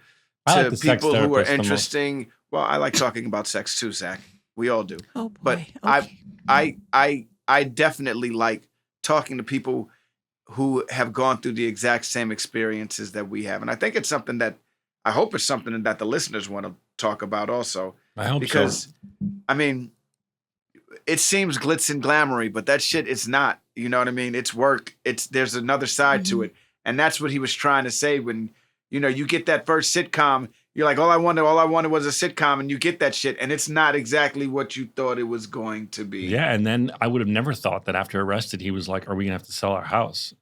Speaker 1: people who are interesting. Well, I like talking about sex too, Zach. We all do.
Speaker 3: Oh boy.
Speaker 1: But
Speaker 3: okay.
Speaker 1: I definitely like talking to people who have gone through the exact same experiences that we have. And I think it's something that I hope it's something that the listeners want to talk about also.
Speaker 2: I hope
Speaker 1: because, I mean, it seems glitz and glamoury, but that shit is not. You know what I mean? It's work. There's another side to it. And that's what he was trying to say when, you get that first sitcom, you're like, all I wanted was a sitcom, and you get that shit, and it's not exactly what you thought it was going to be.
Speaker 2: Yeah, and then I would have never thought that after Arrested, he was like, are we going to have to sell our house?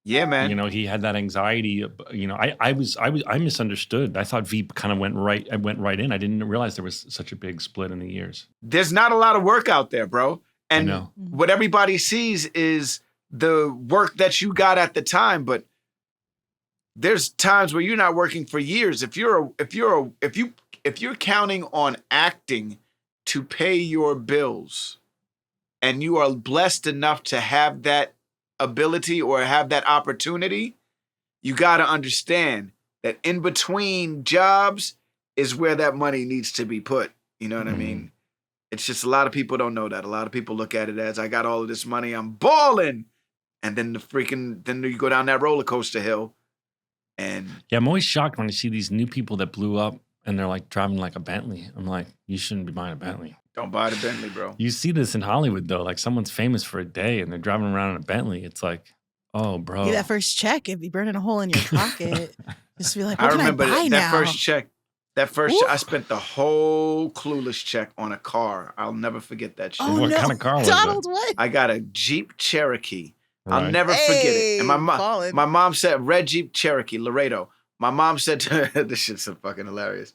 Speaker 1: Yeah, man.
Speaker 2: He had that anxiety. I misunderstood. I thought Veep kind of went right in. I didn't realize there was such a big split in the years.
Speaker 1: There's not a lot of work out there, bro. And what everybody sees is the work that you got at the time, but there's times where you're not working for years. If you're counting on acting to pay your bills, and you are blessed enough to have that ability or have that opportunity, you got to understand that in between jobs is where that money needs to be put. You know what I mean? It's just a lot of people don't know that. A lot of people look at it as, I got all of this money, I'm balling. And then then you go down that roller coaster hill. And
Speaker 2: yeah, I'm always shocked when I see these new people that blew up and they're like driving like a Bentley. I'm like, you shouldn't be buying a Bentley.
Speaker 1: Don't buy the Bentley, bro.
Speaker 2: You see this in Hollywood though, like someone's famous for a day and they're driving around in a Bentley. It's like, oh, bro.
Speaker 3: Yeah, that first check, it'd be burning a hole in your pocket. Just be like,
Speaker 1: I
Speaker 3: what
Speaker 1: remember
Speaker 3: can I buy
Speaker 1: that
Speaker 3: now?
Speaker 1: first check. I spent the whole Clueless check on a car. I'll never forget that shit.
Speaker 3: Oh,
Speaker 2: What
Speaker 3: no.
Speaker 2: kind of car was
Speaker 3: Donald,
Speaker 2: that?
Speaker 3: what?
Speaker 1: I got a Jeep Cherokee.
Speaker 2: Right.
Speaker 1: I'll never forget it. And
Speaker 3: Ballin'.
Speaker 1: my mom said, red Jeep Cherokee, Laredo. My mom said to her, this shit's so fucking hilarious.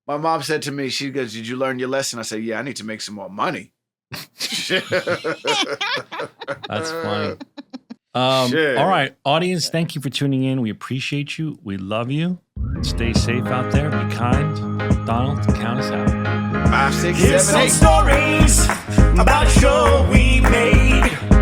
Speaker 1: My mom said to me, she goes, did you learn your lesson? I said, yeah, I need to make some more money.
Speaker 2: That's funny. All right, audience, thank you for tuning in. We appreciate you. We love you. Stay safe out there. Be kind. Donald, count us out.
Speaker 1: 5, 6,
Speaker 4: Here's
Speaker 1: 7,
Speaker 4: some
Speaker 1: 8.
Speaker 4: stories about a show we made.